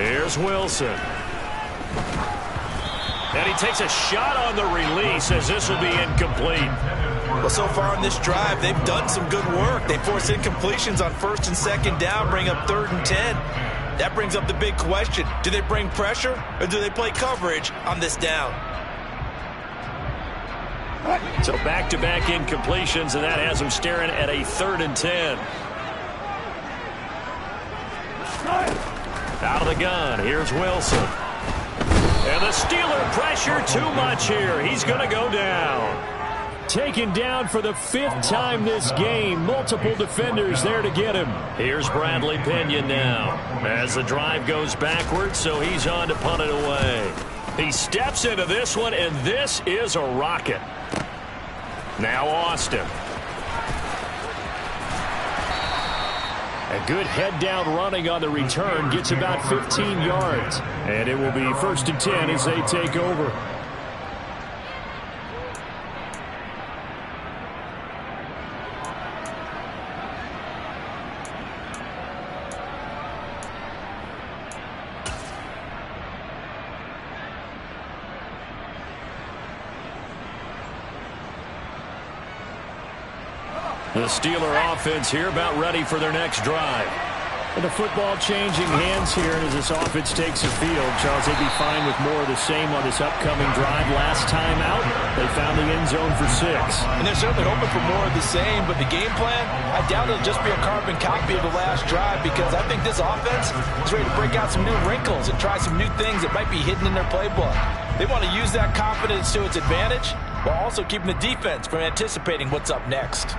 Here's Wilson. And he takes a shot on the release as this will be incomplete. Well, so far in this drive, they've done some good work. They force incompletions on 1st and 2nd down, bring up 3rd and 10. That brings up the big question. Do they bring pressure or do they play coverage on this down? So back-to-back incompletions, and that has them staring at a 3rd and 10. Out of the gun, here's Wilson. And the Steeler pressure too much here. He's going to go down. Taken down for the 5th time this game. Multiple defenders there to get him. Here's Bradley Pinion now as the drive goes backwards, so he's on to punt it away. He steps into this one, and this is a rocket. Now Austin. A good head-down running on the return, gets about 15 yards. And it will be 1st and 10 as they take over. The Steeler offense here about ready for their next drive. And the football changing hands here as this offense takes the field. Charles, they'd be fine with more of the same on this upcoming drive. Last time out, they found the end zone for 6. And they're certainly hoping for more of the same, but the game plan, I doubt it'll just be a carbon copy of the last drive, because I think this offense is ready to break out some new wrinkles and try some new things that might be hidden in their playbook. They want to use that confidence to its advantage while also keeping the defense from anticipating what's up next.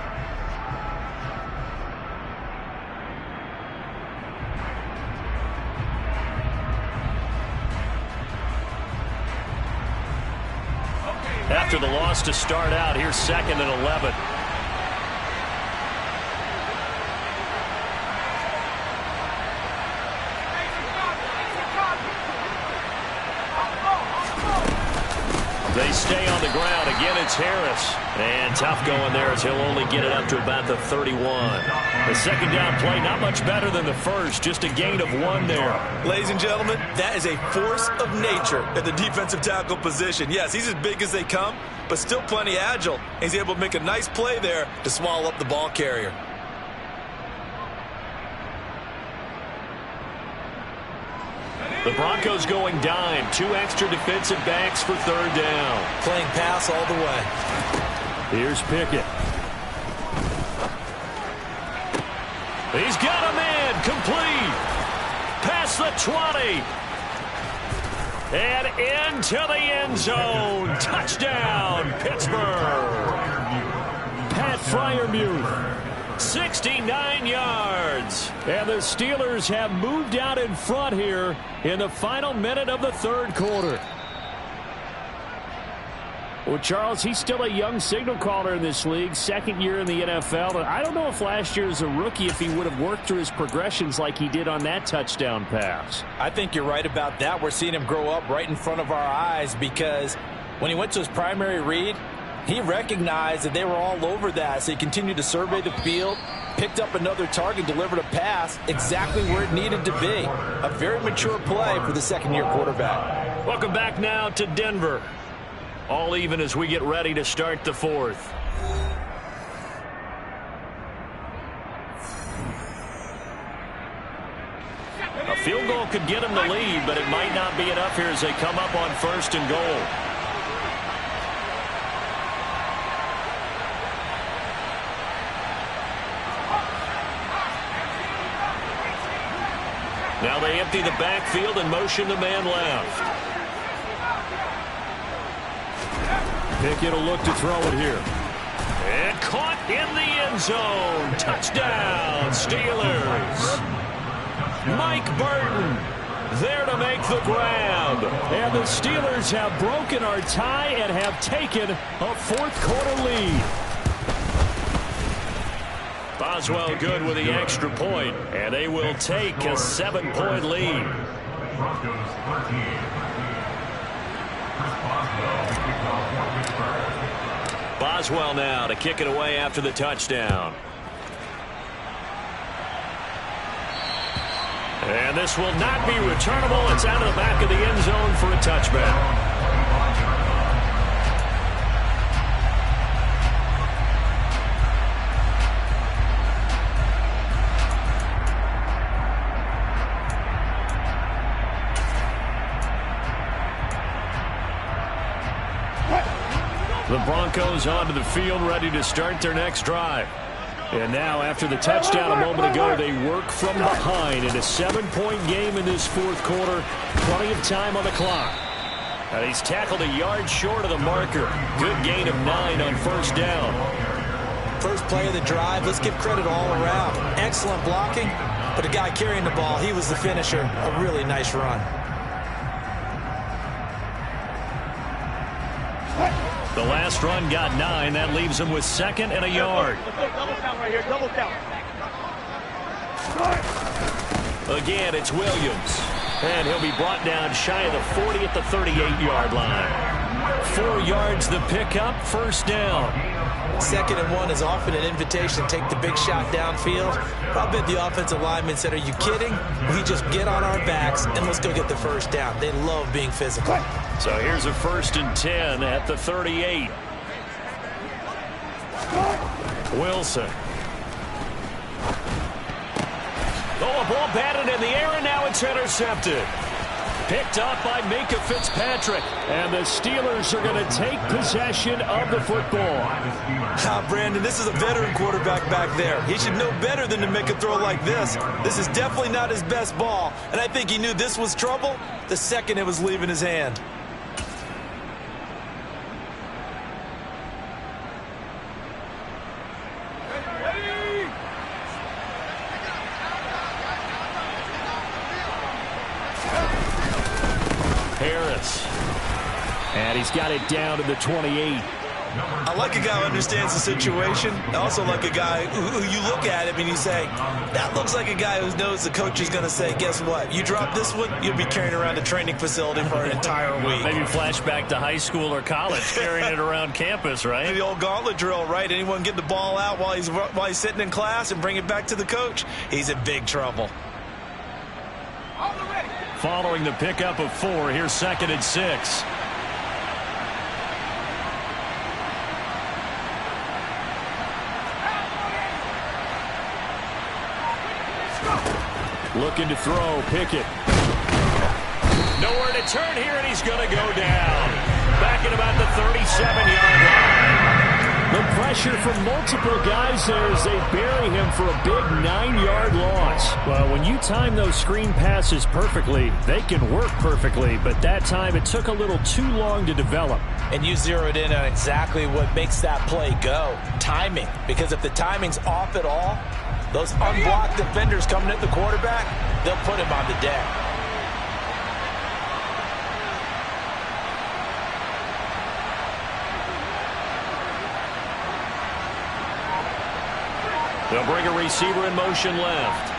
After the loss to start out, here's 2nd and 11. They stay on the ground. Again, it's Harris. And tough going there as he'll only get it up to about the 31. The 2nd down play, not much better than the first. Just a gain of 1 there. Ladies and gentlemen, that is a force of nature at the defensive tackle position. Yes, he's as big as they come, but still plenty agile. He's able to make a nice play there to swallow up the ball carrier. The Broncos going dime. 2 extra defensive backs for third down. Playing pass all the way. Here's Pickett. He's got a man. Complete. Past the 20. And into the end zone. Touchdown, Pittsburgh. Pat Freiermuth. 69 yards. And the Steelers have moved out in front here in the final minute of the third quarter. Well, Charles, he's still a young signal caller in this league, second year in the NFL. And I don't know if last year as a rookie if he would have worked through his progressions like he did on that touchdown pass. I think you're right about that. We're seeing him grow up right in front of our eyes because when he went to his primary read, he recognized that they were all over that, so he continued to survey the field, picked up another target, delivered a pass exactly where it needed to be. A very mature play for the second-year quarterback. Welcome back now to Denver. All even as we get ready to start the fourth. A field goal could get them the lead, but it might not be enough here as they come up on 1st and goal. Now they empty the backfield and motion the man left. Pickett will look to throw it here. And caught in the end zone. Touchdown, Steelers. Mike Burton there to make the grab. And the Steelers have broken our tie and have taken a fourth-quarter lead. Boswell good with the extra point, and they will take a 7-point lead. Boswell now to kick it away after the touchdown. And this will not be returnable. It's out of the back of the end zone for a touchback. The Broncos onto the field, ready to start their next drive. And now, after the touchdown a moment ago, they work from behind in a 7-point game in this fourth quarter. Plenty of time on the clock. And he's tackled a yard short of the marker. Good gain of 9 on first down. First play of the drive, let's give credit all around. Excellent blocking, but the guy carrying the ball, he was the finisher. A really nice run. The last run got 9. That leaves him with 2nd and a yard. Double count right here. Double count. Again, it's Williams. And he'll be brought down shy of the 40 at the 38-yard line. 4 yards the pickup, first down. 2nd and 1 is often an invitation to take the big shot downfield. I bet the offensive lineman said, are you kidding? We just get on our backs and let's go get the first down. They love being physical. So here's a 1st and 10 at the 38. Wilson. Oh, a ball batted in the air, and now it's intercepted. Picked up by Minka Fitzpatrick. And the Steelers are going to take possession of the football. Brandon, this is a veteran quarterback back there. He should know better than to make a throw like this. This is definitely not his best ball. And I think he knew this was trouble the second it was leaving his hand. Harris. And he's got it down to the 28. I like a guy who understands the situation. I also like a guy who you look at him and you say, that looks like a guy who knows the coach is going to say, guess what? You drop this one, you'll be carrying around a training facility for an entire week. Maybe flashback to high school or college, carrying it around campus, right? The old gauntlet drill, right? Anyone get the ball out while he's sitting in class and bring it back to the coach? He's in big trouble. Following the pickup of 4, here's 2nd and 6. Looking to throw, Pickett. Nowhere to turn here, and he's going to go down. Back at about the 37-yard line. The pressure from multiple guys there as they bury him for a big 9-yard loss. Well, when you time those screen passes perfectly, they can work perfectly, but that time it took a little too long to develop. And you zeroed in on exactly what makes that play go. Timing. Because if the timing's off at all, those unblocked defenders coming at the quarterback, they'll put him on the deck. They'll bring a receiver in motion left.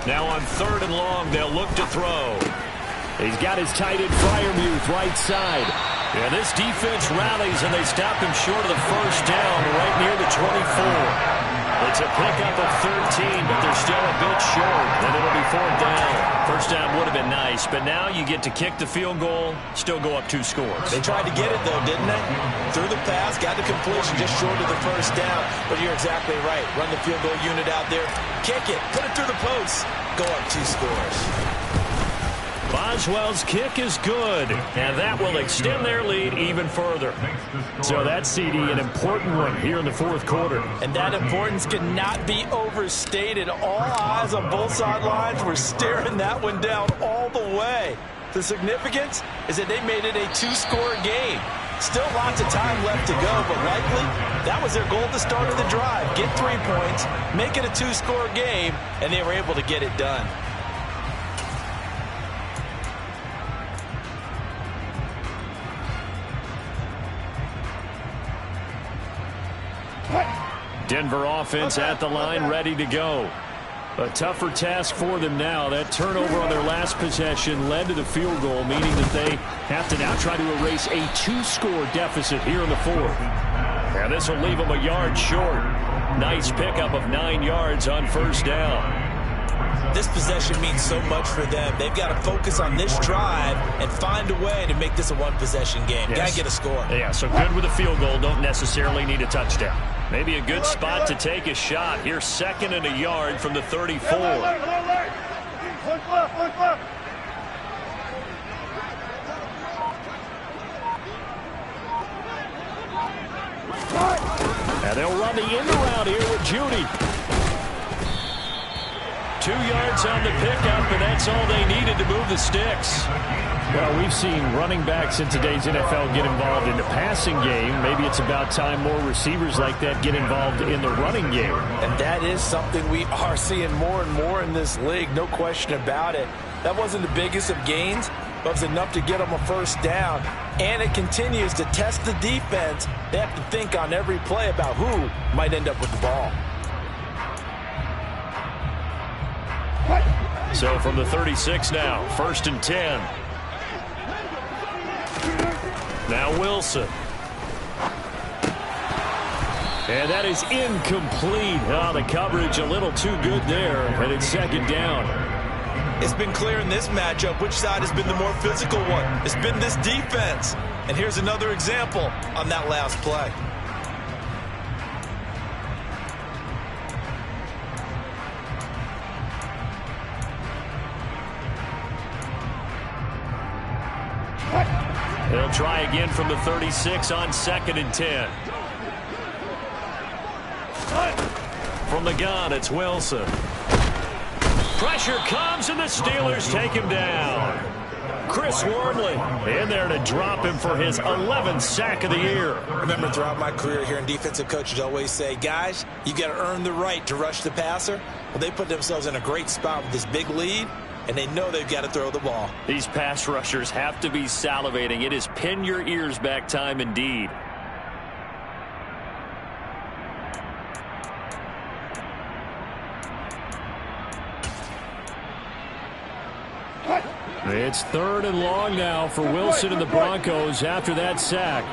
Now on 3rd and long, they'll look to throw. He's got his tight end Freiermuth right side. And this defense rallies, and they stop him short of the first down right near the 24. It's a pickup of 13, but they're still a bit short, and it'll be 4th down. First down would have been nice, but now you get to kick the field goal, still go up 2 scores. They tried to get it, though, didn't they? Threw the pass, got the completion just short of the first down. But you're exactly right. Run the field goal unit out there. Kick it. Put it through the post. Go up 2 scores. Boswell's kick is good, and that will extend their lead even further. So that's, CD, an important one here in the 4th quarter. And that importance cannot be overstated. All eyes on both sidelines were staring that one down all the way. The significance is that they made it a 2-score game. Still lots of time left to go, but likely that was their goal at the start of the drive. Get 3 points, make it a 2-score game, and they were able to get it done. Denver offense at the line, ready to go. A tougher task for them now. That turnover on their last possession led to the field goal, meaning that they have to now try to erase a 2-score deficit here in the 4th. And this will leave them a yard short. Nice pickup of 9 yards on first down. This possession means so much for them. They've got to focus on this drive and find a way to make this a 1-possession game. Yes. Got to get a score. Yeah, so good with a field goal. Don't necessarily need a touchdown. Maybe a good spot to take a shot. Here's 2nd and a yard from the 34. And they'll run the end around here with Judy. 2 yards on the pickup, and that's all they needed to move the sticks. Well, we've seen running backs in today's NFL get involved in the passing game. Maybe it's about time more receivers like that get involved in the running game. And that is something we are seeing more and more in this league, no question about it. That wasn't the biggest of gains, but it was enough to get them a first down. And it continues to test the defense. They have to think on every play about who might end up with the ball. So from the 36 now, 1st and 10. Now Wilson. And that is incomplete. Oh, the coverage a little too good there, and it's 2nd down. It's been clear in this matchup which side has been the more physical one. It's been this defense. And here's another example on that last play. They'll try again from the 36 on 2nd and 10. From the gun, it's Wilson. Pressure comes, and the Steelers take him down. Chris Wormley in there to drop him for his 11th sack of the year. Remember, throughout my career here in defensive coaches always say, guys, you got to earn the right to rush the passer. Well, they put themselves in a great spot with this big lead, and they know they've got to throw the ball. These pass rushers have to be salivating. It is pin your ears back time indeed. It's 3rd and long now for Wilson and the Broncos after that sack.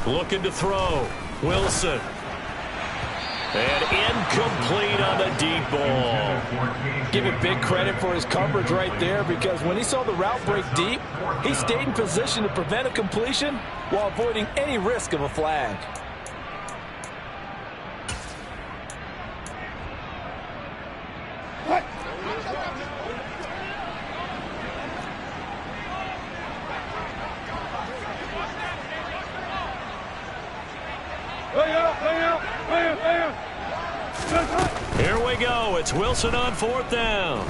Looking to throw. Wilson. And incomplete on the deep ball. Give it big credit for his coverage right there, because when he saw the route break deep, he stayed in position to prevent a completion while avoiding any risk of a flag. it's Wilson on 4th down.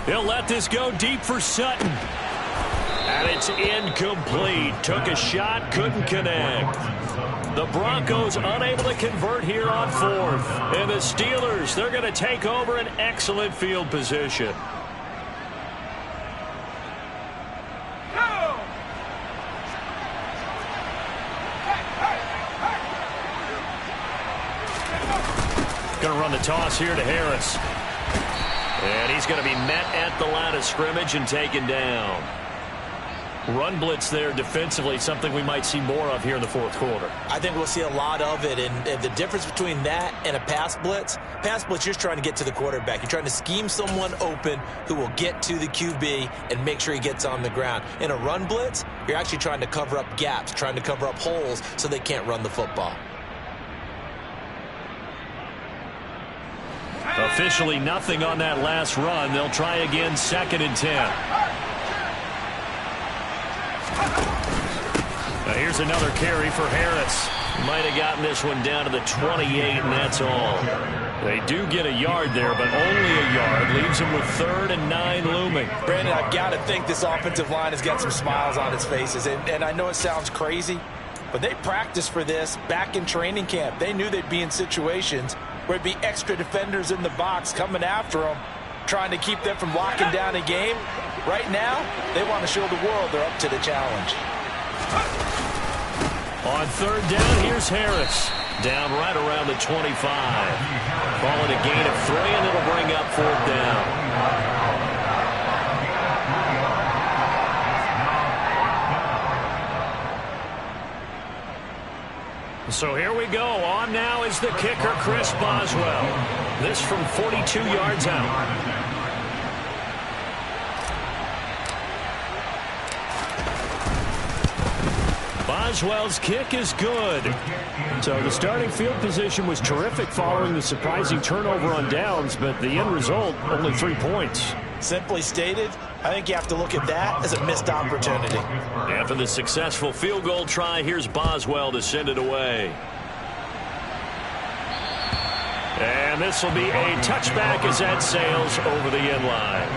He'll let this go deep for Sutton. And it's incomplete. Took a shot, couldn't connect. The Broncos unable to convert here on 4th. And the Steelers, they're going to take over an excellent field position. Going to run the toss here to Harris. And he's going to be met at the line of scrimmage and taken down. Run blitz there defensively, something we might see more of here in the 4th quarter. I think we'll see a lot of it, and the difference between that and a pass blitz, you're trying to get to the quarterback. You're trying to scheme someone open who will get to the QB and make sure he gets on the ground. In a run blitz, you're actually trying to cover up gaps, trying to cover up holes so they can't run the football. Officially nothing on that last run. They'll try again, 2nd and 10. Now here's another carry for Harris. Might have gotten this one down to the 28, and that's all. They do get a yard there, but only a yard. Leaves them with 3rd and 9 looming. Brandon, I've got to think this offensive line has got some smiles on its faces. And I know it sounds crazy, but they practiced for this back in training camp. They knew they'd be in situations where it'd be extra defenders in the box coming after them, trying to keep them from locking down a game. Right now, they want to show the world they're up to the challenge. On 3rd down, here's Harris. Down right around the 25. Call it a gain of 3, and it'll bring up 4th down. So here we go. On now is the kicker, Chris Boswell. This from 42 yards out. Boswell's kick is good. So the starting field position was terrific following the surprising turnover on downs, but the end result, only 3 points. Simply stated, I think you have to look at that as a missed opportunity. After the successful field goal try, here's Boswell to send it away. And this will be a touchback as that sails over the end line.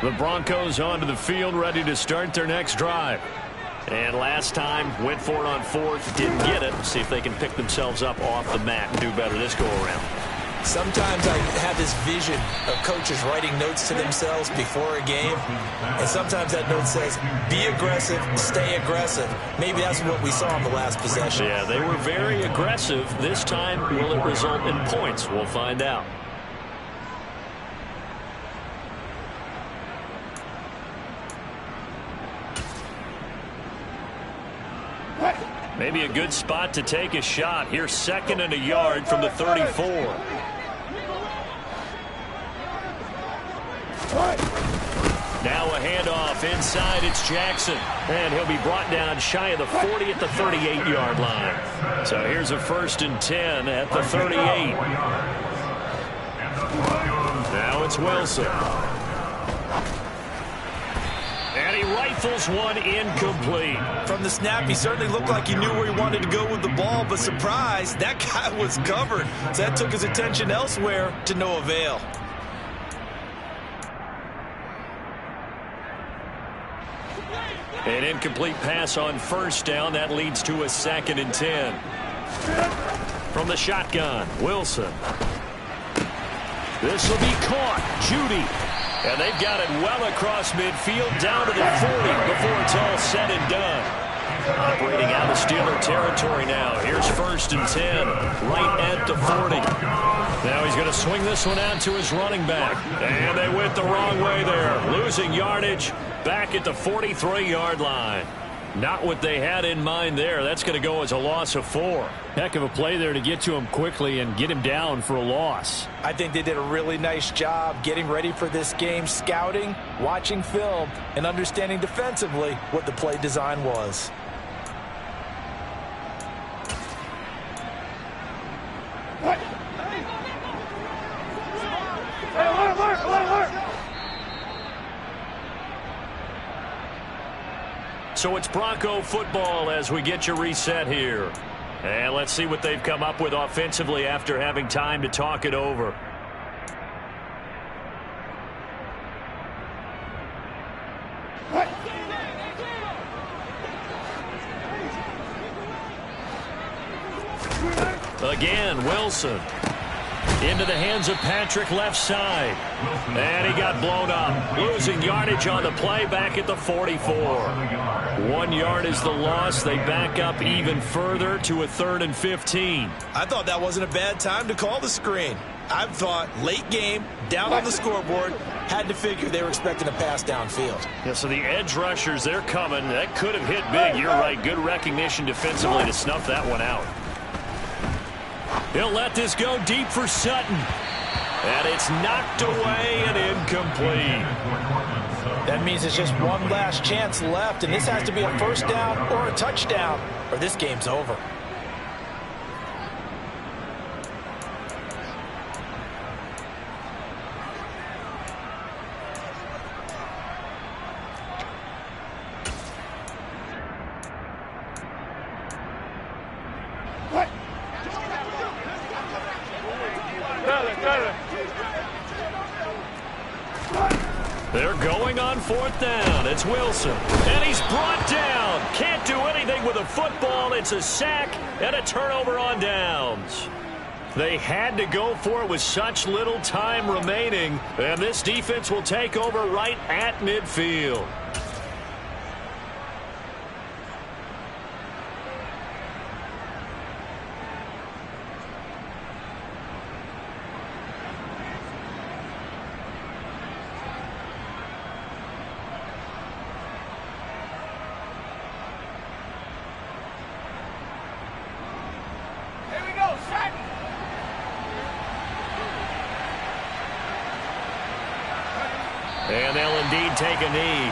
The Broncos onto the field, ready to start their next drive. And last time, went for it on 4th, didn't get it. See if they can pick themselves up off the mat and do better this go-around. Sometimes I have this vision of coaches writing notes to themselves before a game, and sometimes that note says, be aggressive, stay aggressive. Maybe that's what we saw in the last possession. Yeah, they were very aggressive. This time, will it result in points? We'll find out. Maybe a good spot to take a shot. Here's 2nd and a yard from the 34. Now a handoff inside. It's Jackson. And he'll be brought down shy of the 40 at the 38-yard line. So here's a 1st and 10 at the 38. Now it's Wilson. And he rifles one incomplete. From the snap, he certainly looked like he knew where he wanted to go with the ball, but surprise, that guy was covered. So that took his attention elsewhere to no avail. An incomplete pass on 1st down. That leads to a 2nd and 10. From the shotgun, Wilson. This will be caught. Judy. And they've got it well across midfield, down to the 40 before it's all said and done. Operating out of Steeler territory now. Here's 1st and 10, right at the 40. Now he's going to swing this one out to his running back. And they went the wrong way there. Losing yardage back at the 43-yard line. Not what they had in mind there. That's going to go as a loss of 4. Heck of a play there to get to him quickly and get him down for a loss. I think they did a really nice job getting ready for this game, scouting, watching film, and understanding defensively what the play design was. So it's Bronco football as we get you reset here. And let's see what they've come up with offensively after having time to talk it over. Again, Wilson. Into the hands of Patrick left side. And he got blown up. Losing yardage on the play back at the 44. 1 yard is the loss. They back up even further to a 3rd and 15. I thought that wasn't a bad time to call the screen. I thought late game, down on the scoreboard, had to figure they were expecting a pass downfield. Yeah, so the edge rushers, they're coming. That could have hit big. You're right. Good recognition defensively to snuff that one out. He'll let this go deep for Sutton. And it's knocked away and incomplete. That means it's just one last chance left, and this has to be a first down or a touchdown, or this game's over. They're going on 4th down. It's Wilson. And he's brought down. Can't do anything with a football. It's a sack and a turnover on downs. They had to go for it with such little time remaining. And this defense will take over right at midfield. And they'll indeed take a knee.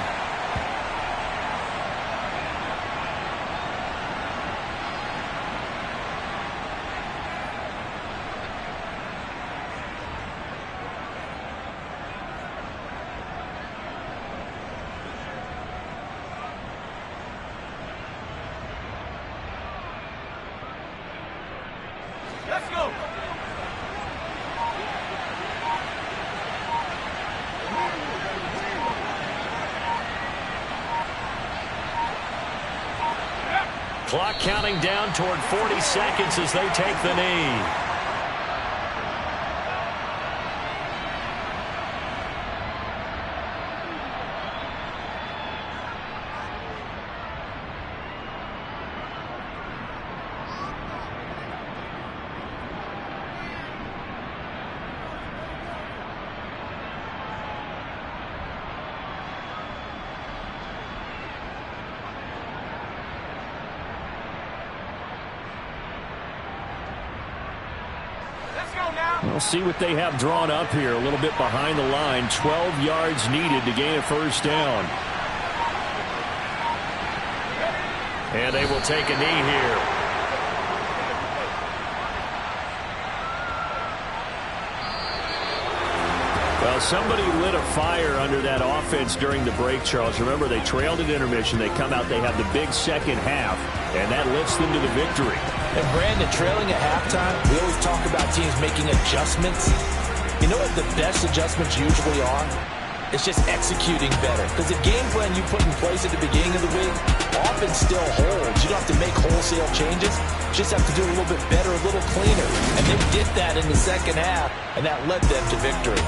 Let's go. Clock counting down toward 40 seconds as they take the knee. We'll see what they have drawn up here. A little bit behind the line. 12 yards needed to gain a first down. And they will take a knee here. Well, somebody lit a fire under that offense during the break, Charles. Remember, they trailed at intermission. They come out, they have the big second half, and that lifts them to the victory. And Brandon, trailing at halftime, we always talk about teams making adjustments. You know what the best adjustments usually are? It's just executing better. Because the game plan you put in place at the beginning of the week often still holds. You don't have to make wholesale changes. You just have to do it a little bit better, a little cleaner. And they did that in the second half, and that led them to victory.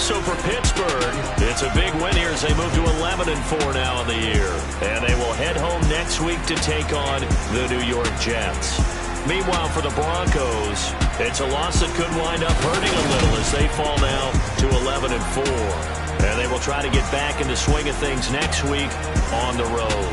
So for Pittsburgh, it's a big win here as they move to 11-4 now in the year. And they will head home next week to take on the New York Jets. Meanwhile, for the Broncos, it's a loss that could wind up hurting a little as they fall now to 11-4. And they will try to get back in the swing of things next week on the road.